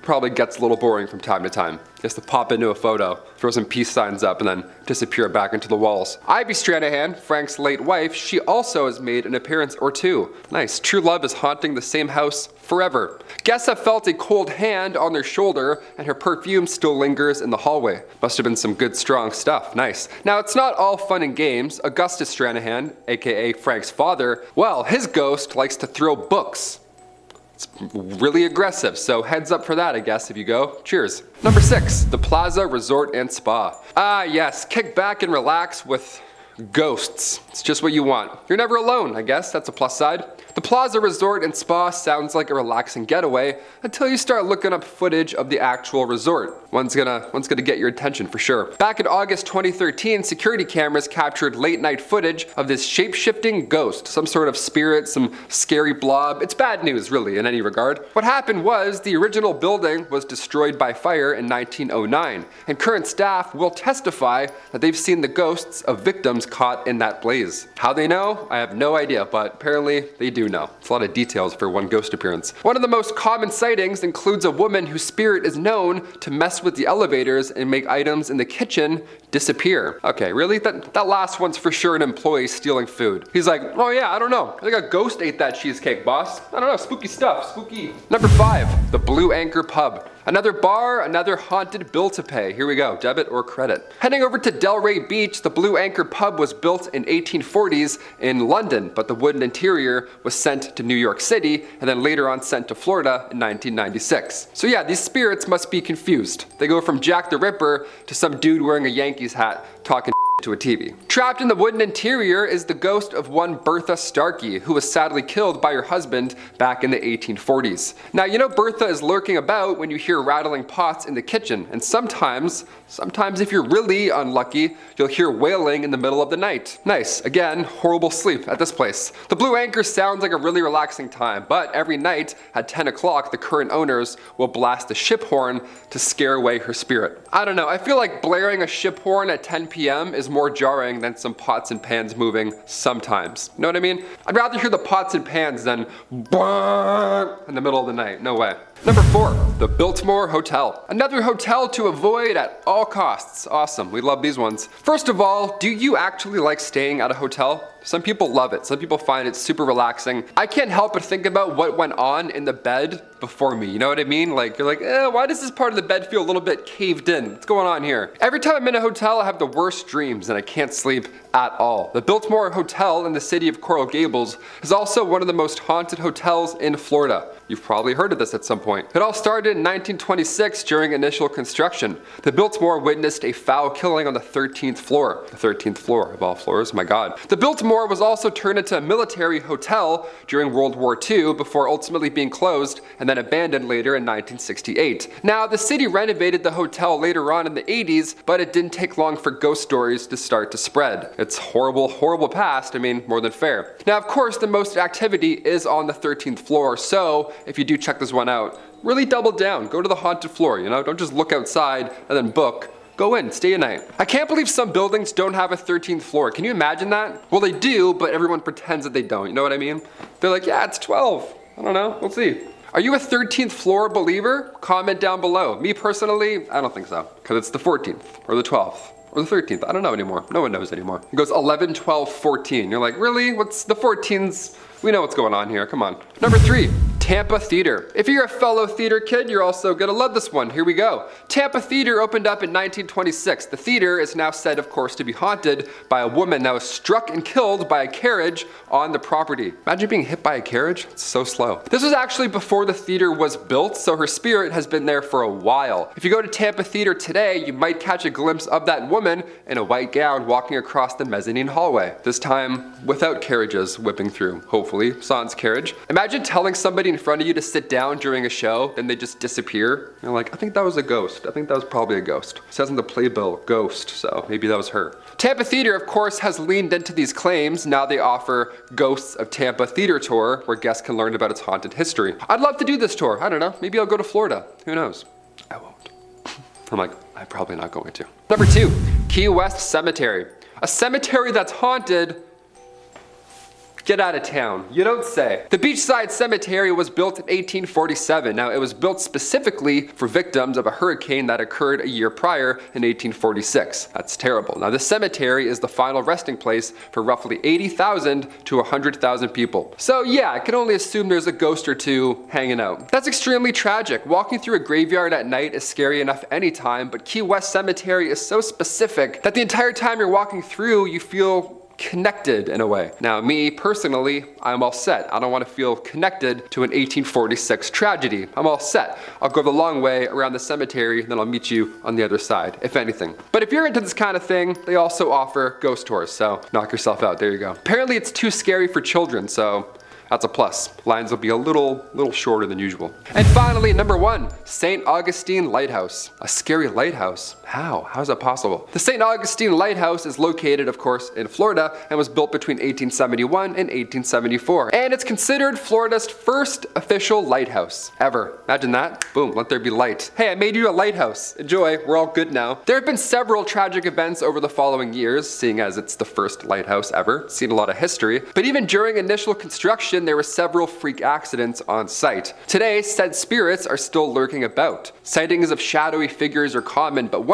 probably gets a little boring from time to time. Just to pop into a photo, throw some peace signs up, and then disappear back into the walls. Ivy Stranahan, Frank's late wife, she also has made an appearance or two. Nice. True love is haunting the same house forever. Guests have felt a cold hand on their shoulder, and her perfume still lingers in the hallway. Must have been some good, strong stuff. Nice. Now, it's not all fun and games. Augustus Stranahan, aka Frank's father, well, his ghost likes to throw books. It's really aggressive, so heads up for that, I guess, if you go. Cheers. Number 6, the Plaza Resort and Spa. Ah, yes, kick back and relax with ghosts. It's just what you want. You're never alone, I guess. That's a plus side. The Plaza Resort and Spa sounds like a relaxing getaway until you start looking up footage of the actual resort. One's gonna get your attention for sure. Back in August 2013, security cameras captured late night footage of this shape-shifting ghost, some sort of spirit, some scary blob. It's bad news, really, in any regard. What happened was the original building was destroyed by fire in 1909, and current staff will testify that they've seen the ghosts of victims victims caught in that blaze. How they know? I have no idea, but apparently they do know. It's a lot of details for one ghost appearance. One of the most common sightings includes a woman whose spirit is known to mess with the elevators and make items in the kitchen disappear. Okay, really? That last one's for sure an employee stealing food. He's like, oh yeah, I don't know. I think a ghost ate that cheesecake, boss. I don't know, spooky stuff, spooky. Number 5, the Blue Anchor Pub. Another bar, another haunted bill to pay. Here we go, debit or credit. Heading over to Delray Beach, the Blue Anchor Pub was built in 1840s in London, but the wooden interior was sent to New York City and then later on sent to Florida in 1996. So yeah, these spirits must be confused. They go from Jack the Ripper to some dude wearing a Yankees hat talking to a TV. Trapped in the wooden interior is the ghost of one Bertha Starkey, who was sadly killed by her husband back in the 1840s. Now, you know Bertha is lurking about when you hear rattling pots in the kitchen, and sometimes if you're really unlucky, you'll hear wailing in the middle of the night. Nice. Again, horrible sleep at this place. The Blue Anchor sounds like a really relaxing time, but every night at 10 o'clock, the current owners will blast a ship horn to scare away her spirit. I don't know, I feel like blaring a ship horn at 10 p.m. is more jarring than some pots and pans moving sometimes. You know what I mean? I'd rather hear the pots and pans than in the middle of the night. No way. Number 4, the Biltmore Hotel. Another hotel to avoid at all costs. Awesome, we love these ones. First of all, do you actually like staying at a hotel? Some people love it. Some people find it super relaxing. I can't help but think about what went on in the bed before me. You know what I mean? Like, you're like, why does this part of the bed feel a little bit caved in? What's going on here? Every time I'm in a hotel, I have the worst dreams and I can't sleep at all. The Biltmore Hotel in the city of Coral Gables is also one of the most haunted hotels in Florida. You've probably heard of this at some point. It all started in 1926 during initial construction. The Biltmore witnessed a foul killing on the 13th floor. The 13th floor of all floors, my God. The Biltmore was also turned into a military hotel during World War II before ultimately being closed and then abandoned later in 1968. Now, the city renovated the hotel later on in the 80s, but it didn't take long for ghost stories to start to spread. It's horrible, horrible past, I mean, more than fair. Now, of course, the most activity is on the 13th floor, so if you do check this one out, really double down, go to the haunted floor, you know, don't just look outside and then book. Go in, stay a night. I can't believe some buildings don't have a 13th floor. Can you imagine that? Well, they do, but everyone pretends that they don't. You know what I mean? They're like, yeah, it's 12. I don't know, we'll see. Are you a 13th floor believer? Comment down below. Me personally, I don't think so, because it's the 14th or the 12th. Or the 13th, I don't know anymore. No one knows anymore. It goes 11, 12, 14. You're like, really? What's the 14s? We know what's going on here, come on. Number 3, Tampa Theater. If you're a fellow theater kid, you're also gonna love this one. Here we go. Tampa Theater opened up in 1926. The theater is now said, of course, to be haunted by a woman that was struck and killed by a carriage on the property. Imagine being hit by a carriage, it's so slow. This was actually before the theater was built, so her spirit has been there for a while. If you go to Tampa Theater today, you might catch a glimpse of that woman in a white gown walking across the mezzanine hallway. This time, without carriages whipping through, hopefully, sans carriage. Imagine telling somebody in front of you to sit down during a show, then they just disappear. You're like, I think that was a ghost. I think that was probably a ghost. It says in the playbill, ghost, so maybe that was her. Tampa Theater, of course, has leaned into these claims. Now they offer Ghosts of Tampa Theater Tour, where guests can learn about its haunted history. I'd love to do this tour. I don't know, maybe I'll go to Florida. Who knows? I won't. I'm like, I'm probably not going to. Number 2, Key West Cemetery. A cemetery that's haunted. Get out of town. You don't say. The Beachside Cemetery was built in 1847. Now, it was built specifically for victims of a hurricane that occurred a year prior in 1846. That's terrible. Now, this cemetery is the final resting place for roughly 80,000 to 100,000 people. So yeah, I can only assume there's a ghost or two hanging out. That's extremely tragic. Walking through a graveyard at night is scary enough anytime, but Key West Cemetery is so specific that the entire time you're walking through, you feel connected in a way. Now, me personally, I'm all set. I don't want to feel connected to an 1846 tragedy. I'm all set. I'll go the long way around the cemetery, then I'll meet you on the other side, if anything. But if you're into this kind of thing, they also offer ghost tours, so knock yourself out. There you go. Apparently, it's too scary for children, so That's a plus. Lines will be a little shorter than usual. And finally, number 1, St. Augustine Lighthouse. A scary lighthouse? How? How is that possible? The St. Augustine Lighthouse is located, of course, in Florida and was built between 1871 and 1874. And it's considered Florida's first official lighthouse ever. Imagine that. Boom, let there be light. Hey, I made you a lighthouse. Enjoy, we're all good now. There have been several tragic events over the following years, seeing as it's the first lighthouse ever. Seen a lot of history. But even during initial construction, there were several freak accidents on site. Today, said spirits are still lurking about. Sightings of shadowy figures are common, but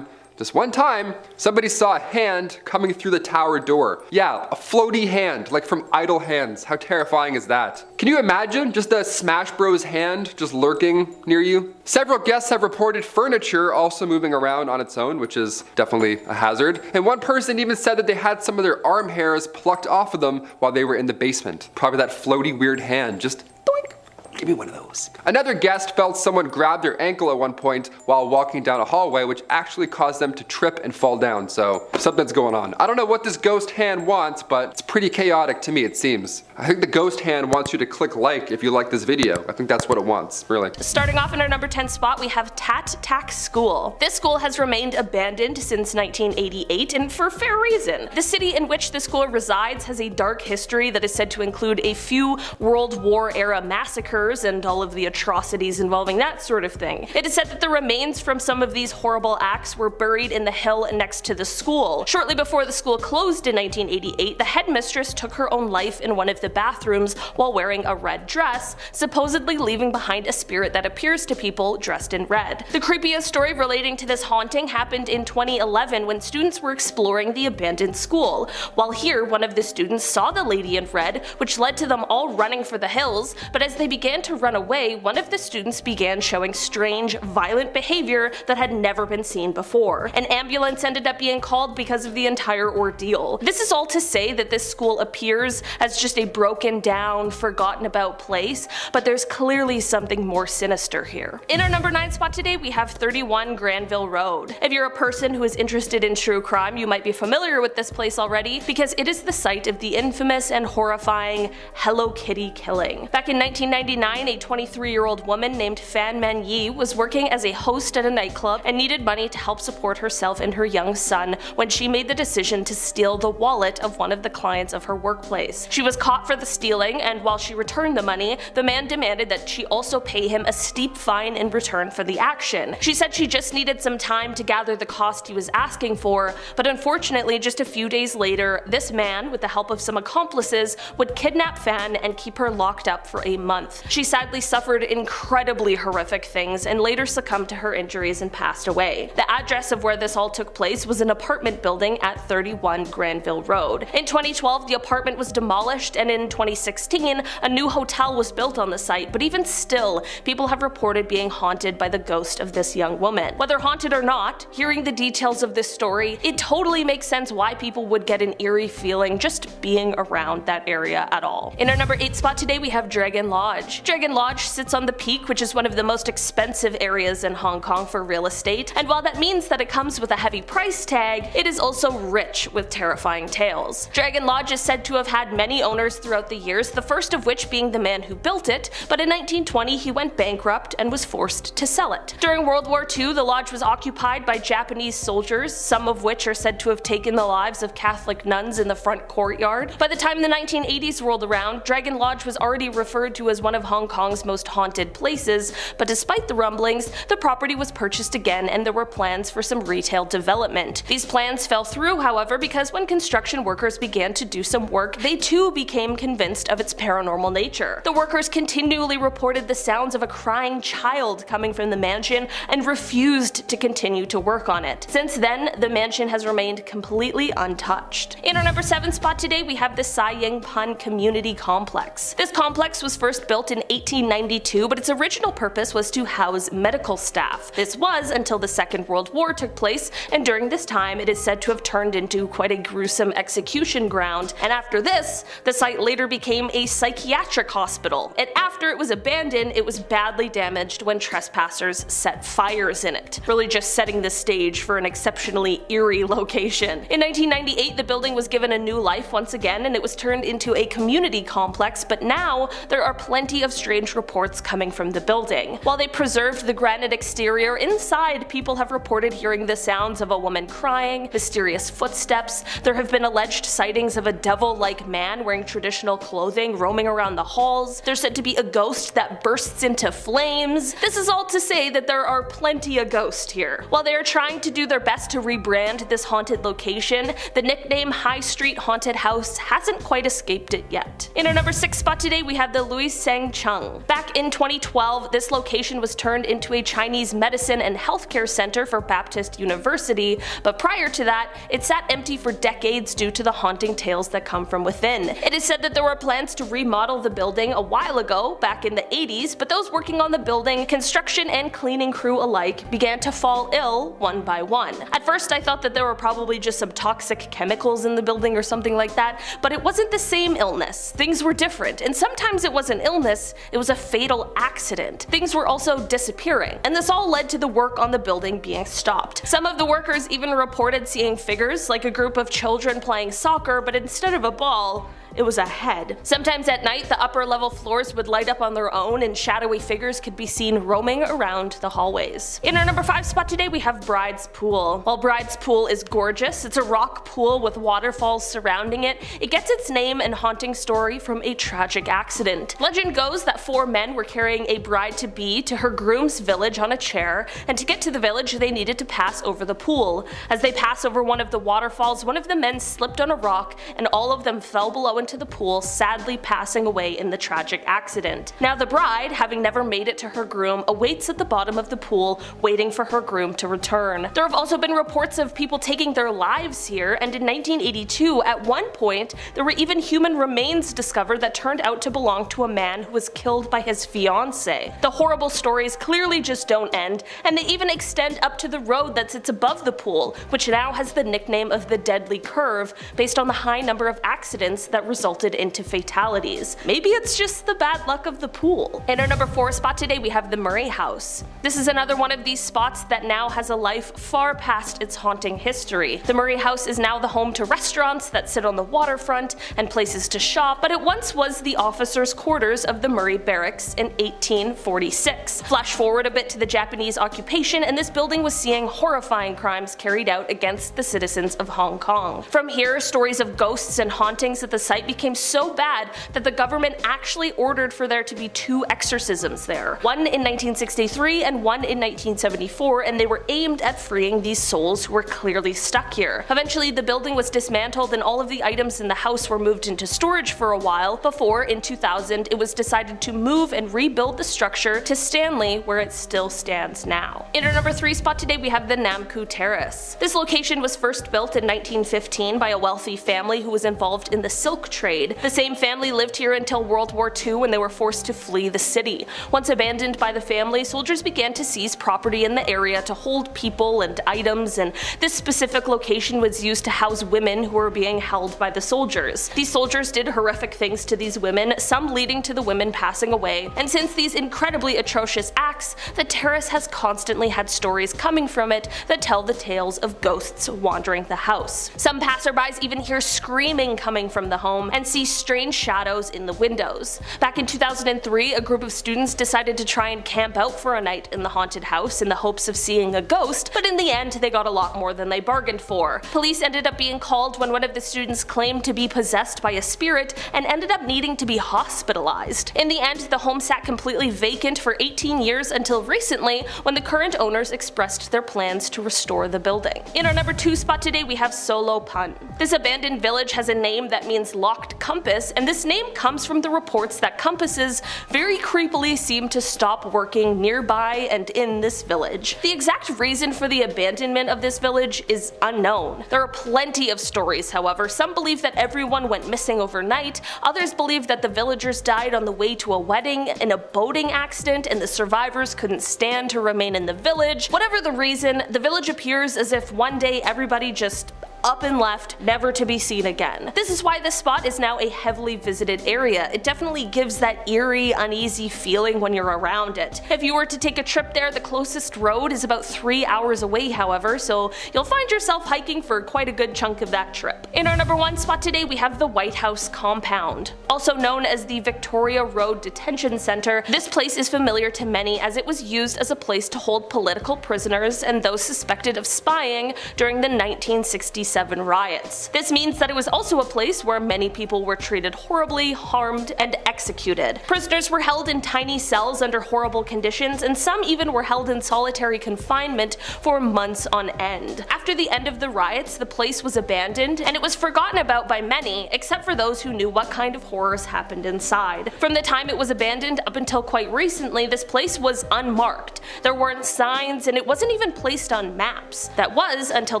just one time, somebody saw a hand coming through the tower door. Yeah, a floaty hand, like from Idle Hands. How terrifying is that? Can you imagine just a Smash Bros hand just lurking near you? Several guests have reported furniture also moving around on its own, which is definitely a hazard. And one person even said that they had some of their arm hairs plucked off of them while they were in the basement. Probably that floaty weird hand just doink. Give me one of those. Another guest felt someone grab their ankle at one point while walking down a hallway, which actually caused them to trip and fall down, so something's going on. I don't know what this ghost hand wants, but it's pretty chaotic to me, it seems. I think the ghost hand wants you to click like if you like this video. I think that's what it wants, really. Starting off in our number 10 spot, we have Tat Tack School. This school has remained abandoned since 1988, and for fair reason. The city in which the school resides has a dark history that is said to include a few World War era massacres and all of the atrocities involving that sort of thing. It is said that the remains from some of these horrible acts were buried in the hill next to the school. Shortly before the school closed in 1988, the headmistress took her own life in one of the bathrooms while wearing a red dress, supposedly leaving behind a spirit that appears to people dressed in red. The creepiest story relating to this haunting happened in 2011 when students were exploring the abandoned school. While here, one of the students saw the lady in red, which led to them all running for the hills, but as they began to run away, one of the students began showing strange, violent behavior that had never been seen before. An ambulance ended up being called because of the entire ordeal. This is all to say that this school appears as just a broken down, forgotten about place, but there's clearly something more sinister here. In our number 9 spot today, we have 31 Granville Road. If you're a person who is interested in true crime, you might be familiar with this place already because it is the site of the infamous and horrifying Hello Kitty killing. Back in 1999, a 23-year-old woman named Fan Man Yi was working as a host at a nightclub and needed money to help support herself and her young son when she made the decision to steal the wallet of one of the clients of her workplace. She was caught for the stealing, and while she returned the money, the man demanded that she also pay him a steep fine in return for the action. She said she just needed some time to gather the cost he was asking for, but unfortunately just a few days later, this man, with the help of some accomplices, would kidnap Fan and keep her locked up for a month. She sadly suffered incredibly horrific things and later succumbed to her injuries and passed away. The address of where this all took place was an apartment building at 31 Granville Road. In 2012, the apartment was demolished, and in 2016, a new hotel was built on the site, but even still, people have reported being haunted by the ghost of this young woman. Whether haunted or not, hearing the details of this story, it totally makes sense why people would get an eerie feeling just being around that area at all. In our number 8 spot today, we have Dragon Lodge. Dragon Lodge sits on the Peak, which is one of the most expensive areas in Hong Kong for real estate, and while that means that it comes with a heavy price tag, it is also rich with terrifying tales. Dragon Lodge is said to have had many owners throughout the years, the first of which being the man who built it, but in 1920 he went bankrupt and was forced to sell it. During World War II, the lodge was occupied by Japanese soldiers, some of which are said to have taken the lives of Catholic nuns in the front courtyard. By the time the 1980s rolled around, Dragon Lodge was already referred to as one of Hong Kong's most haunted places, but despite the rumblings, the property was purchased again and there were plans for some retail development. These plans fell through, however, because when construction workers began to do some work, they too became convinced of its paranormal nature. The workers continually reported the sounds of a crying child coming from the mansion and refused to continue to work on it. Since then, the mansion has remained completely untouched. In our number 7 spot today, we have the Sai Ying Pun Community Complex. This complex was first built in 1892, but its original purpose was to house medical staff. This was until the Second World War took place, and during this time it is said to have turned into quite a gruesome execution ground, and after this, the site later became a psychiatric hospital. And after it was abandoned, it was badly damaged when trespassers set fires in it, really just setting the stage for an exceptionally eerie location. In 1998, the building was given a new life once again, and it was turned into a community complex, but now there are plenty of strange reports coming from the building. While they preserved the granite exterior, inside people have reported hearing the sounds of a woman crying, mysterious footsteps. There have been alleged sightings of a devil-like man wearing traditional clothing roaming around the halls. There's said to be a ghost that bursts into flames. This is all to say that there are plenty of ghosts here. While they are trying to do their best to rebrand this haunted location, the nickname High Street Haunted House hasn't quite escaped it yet. In our number 6 spot today, we have the Louis Sang Chung. Back in 2012, this location was turned into a Chinese medicine and healthcare center for Baptist University, but prior to that, it sat empty for decades due to the haunting tales that come from within. It is said that there were plans to remodel the building a while ago, back in the 80s, but those working on the building, construction and cleaning crew alike, began to fall ill one by one. At first I thought that there were probably just some toxic chemicals in the building or something like that, but it wasn't the same illness. Things were different, and sometimes it was an illness, it was a fatal accident. Things were also disappearing, and this all led to the work on the building being stopped. Some of the workers even reported seeing figures, like a group of children playing soccer, but instead of a ball, it was a head. Sometimes at night, the upper level floors would light up on their own and shadowy figures could be seen roaming around the hallways. In our number 5 spot today, we have Bride's Pool. While Bride's Pool is gorgeous, it's a rock pool with waterfalls surrounding it. It gets its name and haunting story from a tragic accident. Legend goes that 4 men were carrying a bride-to-be to her groom's village on a chair, and to get to the village they needed to pass over the pool. As they pass over one of the waterfalls, one of the men slipped on a rock and all of them fell below into the pool, sadly passing away in the tragic accident. Now the bride, having never made it to her groom, awaits at the bottom of the pool, waiting for her groom to return. There have also been reports of people taking their lives here, and in 1982, at one point, there were even human remains discovered that turned out to belong to a man who was killed by his fiancée. The horrible stories clearly just don't end, and they even extend up to the road that sits above the pool, which now has the nickname of the Deadly Curve, based on the high number of accidents that resulted into fatalities. Maybe it's just the bad luck of the pool. In our number 4 spot today, we have the Murray House. This is another one of these spots that now has a life far past its haunting history. The Murray House is now the home to restaurants that sit on the waterfront and places to shop, but it once was the officers' quarters of the Murray Barracks in 1846. Flash forward a bit to the Japanese occupation, and this building was seeing horrifying crimes carried out against the citizens of Hong Kong. From here, stories of ghosts and hauntings at the site became so bad that the government actually ordered for there to be 2 exorcisms there, one in 1963 and one in 1974, and they were aimed at freeing these souls who were clearly stuck here. Eventually the building was dismantled and all of the items in the house were moved into storage for a while before in 2000 it was decided to move and rebuild the structure to Stanley, where it still stands now. In our number 3 spot today, we have the Nam Kwu Terrace. This location was first built in 1915 by a wealthy family who was involved in the silk trade. The same family lived here until World War II when they were forced to flee the city. Once abandoned by the family, soldiers began to seize property in the area to hold people and items, and this specific location was used to house women who were being held by the soldiers. These soldiers did horrific things to these women, some leading to the women passing away, and since these incredibly atrocious acts, the terrace has constantly had stories coming from it that tell the tales of ghosts wandering the house. Some passerbys even hear screaming coming from the home and see strange shadows in the windows. Back in 2003, a group of students decided to try and camp out for a night in the haunted house in the hopes of seeing a ghost, but in the end they got a lot more than they bargained for. Police ended up being called when one of the students claimed to be possessed by a spirit and ended up needing to be hospitalized. In the end, the home sat completely vacant for 18 years until recently when the current owners expressed their plans to restore the building. In our number 2 spot today we have Solo Pun. This abandoned village has a name that means locked compass, and this name comes from the reports that compasses very creepily seem to stop working nearby and in this village. The exact reason for the abandonment of this village is unknown. There are plenty of stories, however. Some believe that everyone went missing overnight, others believe that the villagers died on the way to a wedding in a boating accident and the survivors couldn't stand to remain in the village. Whatever the reason, the village appears as if one day everybody just up and left, never to be seen again. This is why this spot is now a heavily visited area. It definitely gives that eerie, uneasy feeling when you're around it. If you were to take a trip there, the closest road is about 3 hours away, however, so you'll find yourself hiking for quite a good chunk of that trip. In our number 1 spot today we have the White House Compound. Also known as the Victoria Road Detention Center, this place is familiar to many as it was used as a place to hold political prisoners and those suspected of spying during the 1967 riots. This means that it was also a place where many people were treated horribly, harmed, and executed. Prisoners were held in tiny cells under horrible conditions, and some even were held in solitary confinement for months on end. After the end of the riots, the place was abandoned, and it was forgotten about by many, except for those who knew what kind of horrors happened inside. From the time it was abandoned up until quite recently, this place was unmarked. There weren't signs, and it wasn't even placed on maps. That was until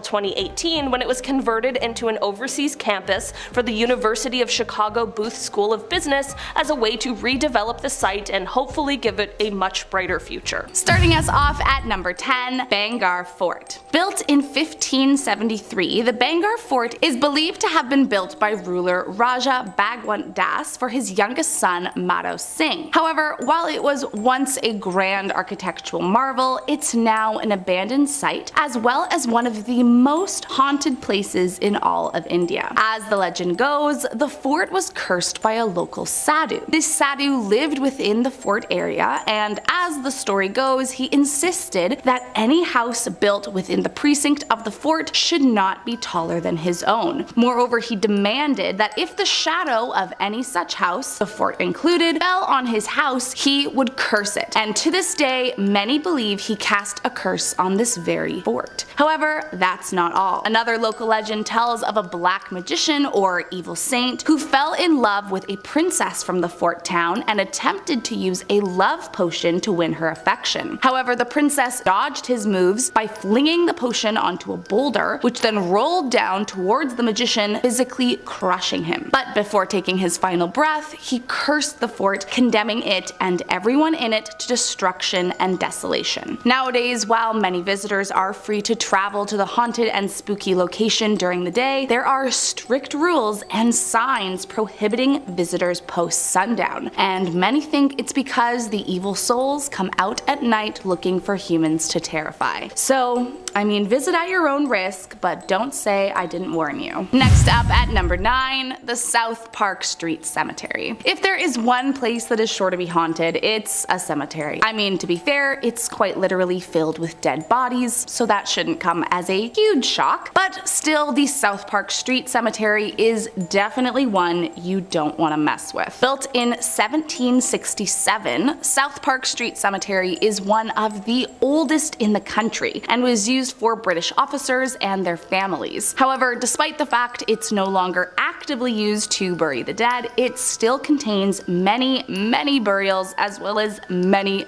2018 when it was converted into an overseas campus for the University of Chicago Booth School of Business as a way to redevelop the site and hopefully give it a much brighter future. Starting us off at number 10, Bangar Fort. Built in 1573, the Bangar Fort is believed to have been built by ruler Raja Bhagwant Das for his youngest son Madho Singh. However, while it was once a grand architectural marvel, it's now an abandoned site as well as one of the most haunted places in all of India. As the legend goes, the fort was cursed by a local sadhu. This sadhu lived within the fort area, and as the story goes, he insisted that any house built within the precinct of the fort should not be taller than his own. Moreover, he demanded that if the shadow of any such house, the fort included, fell on his house, he would curse it. And to this day, many believe he cast a curse on this very fort. However, that's not all. Another local legend tells of a black magician or evil saint who fell in love with a princess from the fort town and attempted to use a love potion to win her affection. However, the princess dodged his moves by flinging the potion onto a boulder, which then rolled down towards the magician, physically crushing him. But before taking his final breath, he cursed the fort, condemning it and everyone in it to destruction and desolation. Nowadays, while many visitors are free to travel to the haunted and spooky location during the day, there are strict rules and signs prohibiting visitors post-sundown, and many think it's because the evil souls come out at night looking for humans to terrify. So, I mean, visit at your own risk, but don't say I didn't warn you. Next up at number 9, the South Park Street Cemetery. If there is one place that is sure to be haunted, it's a cemetery. I mean, to be fair, it's quite literally filled with dead bodies, so that shouldn't come as a huge shock, but still, the South Park Street Cemetery is definitely one you don't want to mess with. Built in 1767, South Park Street Cemetery is one of the oldest in the country and was used for British officers and their families. However, despite the fact it's no longer actively used to bury the dead, it still contains many burials as well as many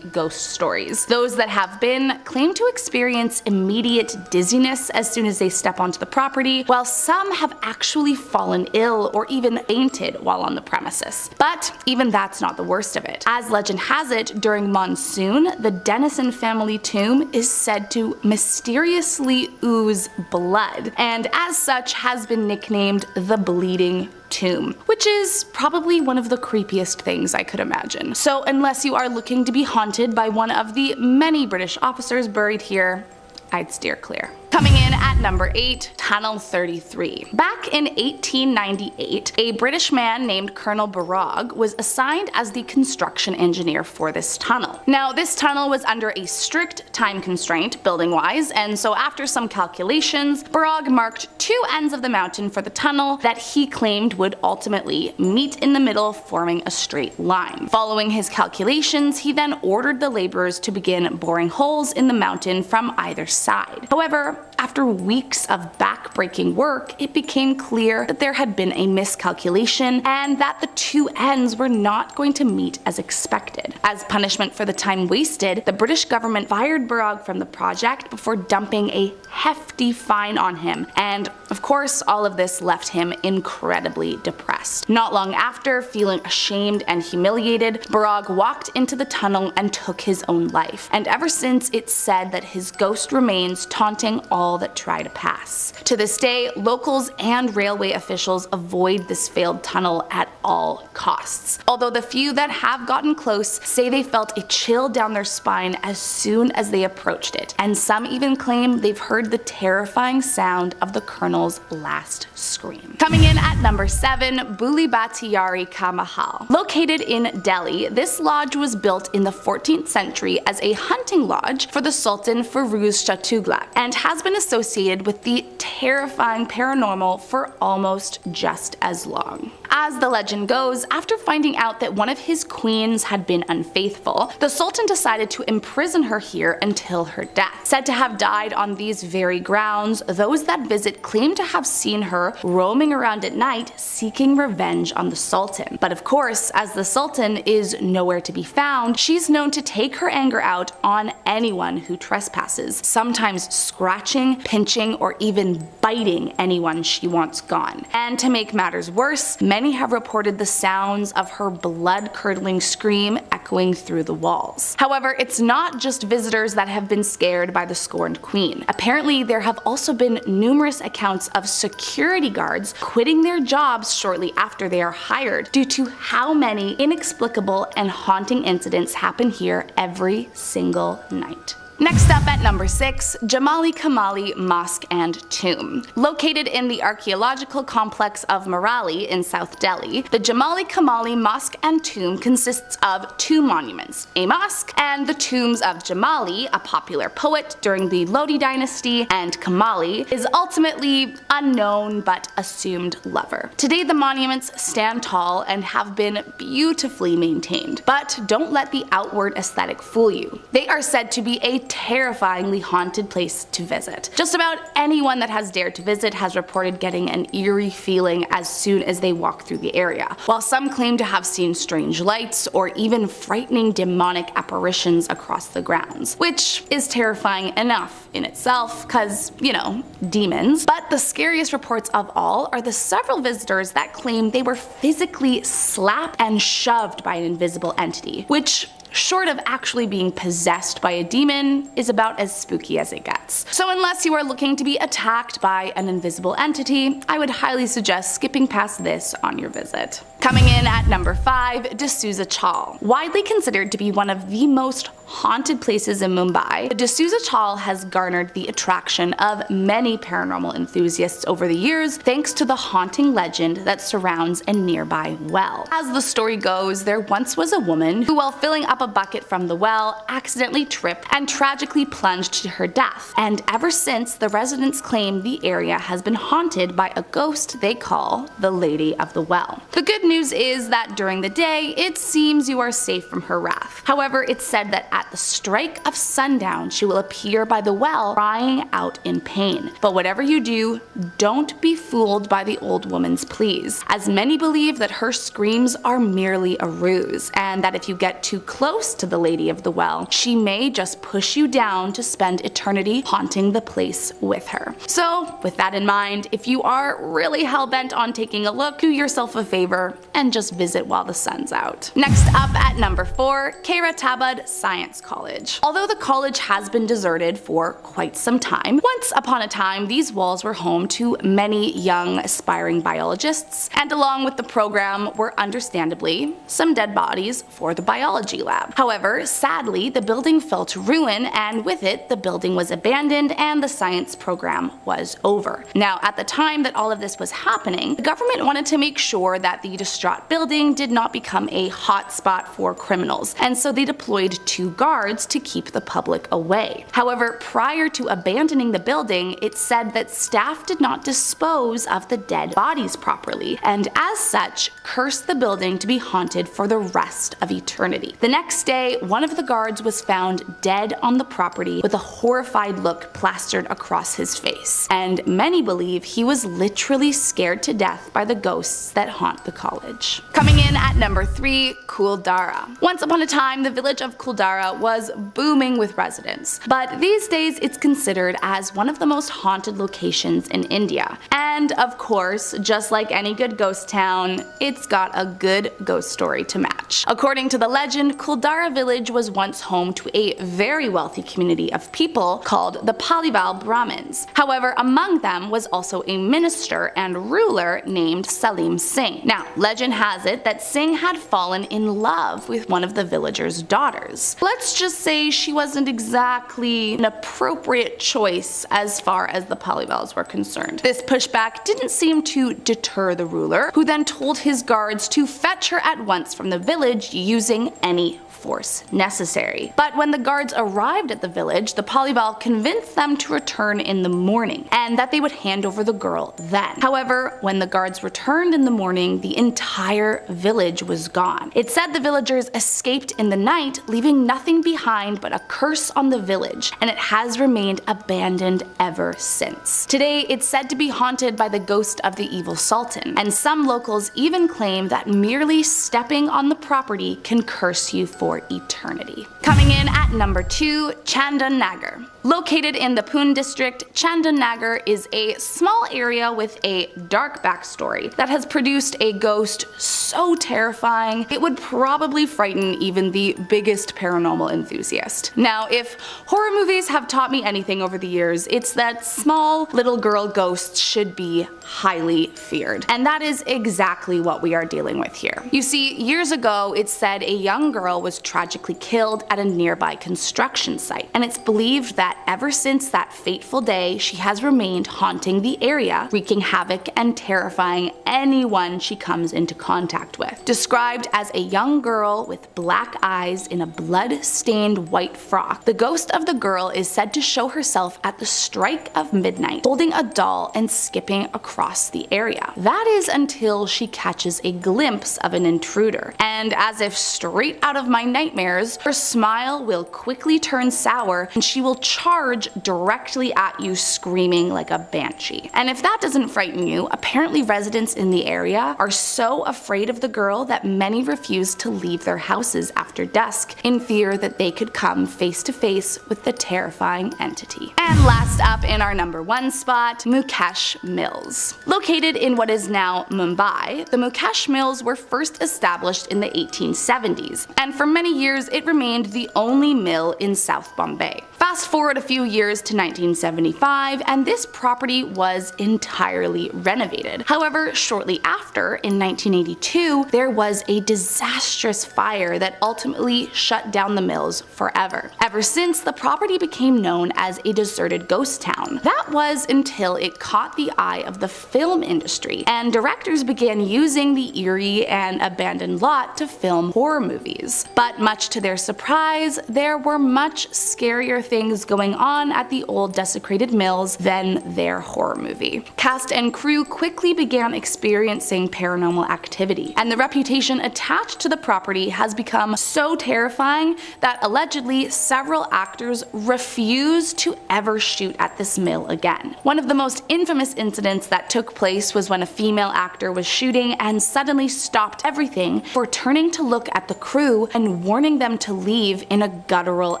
ghost stories. Those that have been claim to experience immediate dizziness as soon as they step onto the property, while some have actually fallen ill or even fainted while on the premises. But even that's not the worst of it. As legend has it, during monsoon, the Dennison family tomb is said to mysteriously ooze blood, and as such has been nicknamed the Bleeding Tomb, which is probably one of the creepiest things I could imagine. So unless you are looking to be haunted by one of the many British officers buried here, I'd steer clear. Coming in at number 8, Tunnel 33. Back in 1898, a British man named Colonel Barrog was assigned as the construction engineer for this tunnel. Now, this tunnel was under a strict time constraint, building-wise, and so after some calculations, Barrog marked 2 ends of the mountain for the tunnel that he claimed would ultimately meet in the middle, forming a straight line. Following his calculations, he then ordered the laborers to begin boring holes in the mountain from either side. However, after weeks of back-breaking work, it became clear that there had been a miscalculation and that the 2 ends were not going to meet as expected. As punishment for the time wasted, the British government fired Barrog from the project before dumping a hefty fine on him, and of course all of this left him incredibly depressed. Not long after, feeling ashamed and humiliated, Barrog walked into the tunnel and took his own life, and ever since it's said that his ghost remains taunting all that try to pass. To this day, locals and railway officials avoid this failed tunnel at all costs, although the few that have gotten close say they felt a chill down their spine as soon as they approached it, and some even claim they've heard the terrifying sound of the Colonel's last scream. Coming in at number 7, Buli Batiyari Ka Mahal. Located in Delhi, this lodge was built in the 14th century as a hunting lodge for the Sultan Firuz Shah Tughlaq, and has been associated with the terrifying paranormal for almost just as long. As the legend goes, after finding out that one of his queens had been unfaithful, the Sultan decided to imprison her here until her death. Said to have died on these very grounds, those that visit claim to have seen her roaming around at night seeking revenge on the Sultan. But of course, as the Sultan is nowhere to be found, she's known to take her anger out on anyone who trespasses, sometimes scratching, pinching, or even biting anyone she wants gone. And to make matters worse, many have reported the sounds of her blood-curdling scream echoing through the walls. However, it's not just visitors that have been scared by the scorned queen. Apparently, there have also been numerous accounts of security guards quitting their jobs shortly after they are hired due to how many inexplicable and haunting incidents happen here every single night. Next up at number 6, Jamali Kamali Mosque and Tomb. Located in the archaeological complex of Marali in South Delhi, the Jamali Kamali Mosque and Tomb consists of 2 monuments, a mosque and the tombs of Jamali, a popular poet during the Lodi dynasty, and Kamali, his ultimately unknown but assumed lover. Today the monuments stand tall and have been beautifully maintained, but don't let the outward aesthetic fool you. They are said to be a terrifyingly haunted place to visit. Just about anyone that has dared to visit has reported getting an eerie feeling as soon as they walk through the area, while some claim to have seen strange lights or even frightening demonic apparitions across the grounds, which is terrifying enough in itself cause, you know, demons. But the scariest reports of all are the several visitors that claim they were physically slapped and shoved by an invisible entity, which, short of actually being possessed by a demon, is about as spooky as it gets. So unless you are looking to be attacked by an invisible entity, I would highly suggest skipping past this on your visit. Coming in at number 5, D'Souza Chal. Widely considered to be one of the most haunted places in Mumbai, the D'Souza Chal has garnered the attraction of many paranormal enthusiasts over the years thanks to the haunting legend that surrounds a nearby well. As the story goes, there once was a woman who, while filling up a bucket from the well, accidentally tripped and tragically plunged to her death. And ever since, the residents claim the area has been haunted by a ghost they call the Lady of the Well. The good news is that during the day, it seems you are safe from her wrath. However, it's said that at the strike of sundown, she will appear by the well crying out in pain. But whatever you do, don't be fooled by the old woman's pleas, as many believe that her screams are merely a ruse, and that if you get too close to the Lady of the Well, she may just push you down to spend eternity haunting the place with her. So, with that in mind, if you are really hell-bent on taking a look, do yourself a favor and just visit while the sun's out. Next up at number 4, Kairatabad Science Science College. Although the college has been deserted for quite some time, once upon a time these walls were home to many young aspiring biologists, and along with the program were understandably some dead bodies for the biology lab. However, sadly, the building fell to ruin, and with it, the building was abandoned and the science program was over. Now, at the time that all of this was happening, the government wanted to make sure that the distraught building did not become a hotspot for criminals, and so they deployed 2 guards to keep the public away. However, prior to abandoning the building, it said that staff did not dispose of the dead bodies properly, and as such, cursed the building to be haunted for the rest of eternity. The next day, one of the guards was found dead on the property with a horrified look plastered across his face, and many believe he was literally scared to death by the ghosts that haunt the college. Coming in at number 3, Kuldara. Once upon a time, the village of Kuldara was booming with residents, but these days it's considered as one of the most haunted locations in India. And of course, just like any good ghost town, it's got a good ghost story to match. According to the legend, Kuldara village was once home to a very wealthy community of people called the Palival Brahmins. However, among them was also a minister and ruler named Salim Singh. Now, legend has it that Singh had fallen in love with one of the villagers' daughters. Let's just say she wasn't exactly an appropriate choice as far as the Palivals were concerned. This pushback didn't seem to deter the ruler, who then told his guards to fetch her at once from the village using any force necessary. But when the guards arrived at the village, the Palival convinced them to return in the morning, and that they would hand over the girl then. However, when the guards returned in the morning, the entire village was gone. It said the villagers escaped in the night, leaving nothing behind but a curse on the village, and it has remained abandoned ever since. Today, it's said to be haunted by the ghost of the evil sultan, and some locals even claim that merely stepping on the property can curse you for eternity. Coming in at number 2, Chandan Nagar. Located in the Pune district, Chandan Nagar is a small area with a dark backstory that has produced a ghost so terrifying it would probably frighten even the biggest paranormal enthusiast. Now, if horror movies have taught me anything over the years, it's that small little girl ghosts should be highly feared. And that is exactly what we are dealing with here. You see, years ago, it's said a young girl was tragically killed at a nearby construction site, and it's believed that ever since that fateful day, she has remained haunting the area, wreaking havoc and terrifying anyone she comes into contact with. Described as a young girl with black eyes in a blood-stained white frock, the ghost of the girl is said to show herself at the strike of midnight, holding a doll and skipping across the area. That is until she catches a glimpse of an intruder, and as if straight out of my nightmares, her smile will quickly turn sour and she will charge directly at you, screaming like a banshee. And if that doesn't frighten you, apparently residents in the area are so afraid of the girl that many refuse to leave their houses after dusk in fear that they could come face to face with the terrifying entity. And last up in our number 1 spot, Mukesh Mills. Located in what is now Mumbai, the Mukesh Mills were first established in the 1870s, and for many years it remained the only mill in South Bombay. Fast forward a few years to 1975, and this property was entirely renovated. However, shortly after, in 1982, there was a disastrous fire that ultimately shut down the mills forever. Ever since, the property became known as a deserted ghost town. That was until it caught the eye of the film industry, and directors began using the eerie and abandoned lot to film horror movies. But much to their surprise, there were much scarier things going on at the old desecrated mills than their horror movie. Cast and crew quickly began experiencing paranormal activity, and the reputation attached to the property has become so terrifying that allegedly several actors refused to ever shoot at this mill again. One of the most infamous incidents that took place was when a female actor was shooting and suddenly stopped everything for turning to look at the crew and warning them to leave in a guttural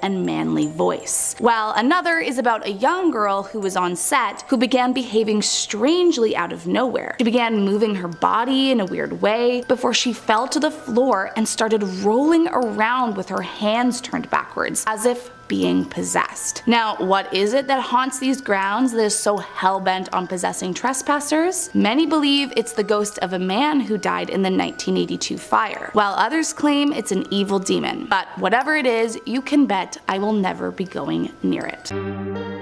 and manly voice. house, while another is about a young girl who was on set who began behaving strangely out of nowhere. She began moving her body in a weird way before she fell to the floor and started rolling around with her hands turned backwards, as if being possessed. Now, what is it that haunts these grounds that is so hell-bent on possessing trespassers? Many believe it's the ghost of a man who died in the 1982 fire, while others claim it's an evil demon. But whatever it is, you can bet I will never be going near it.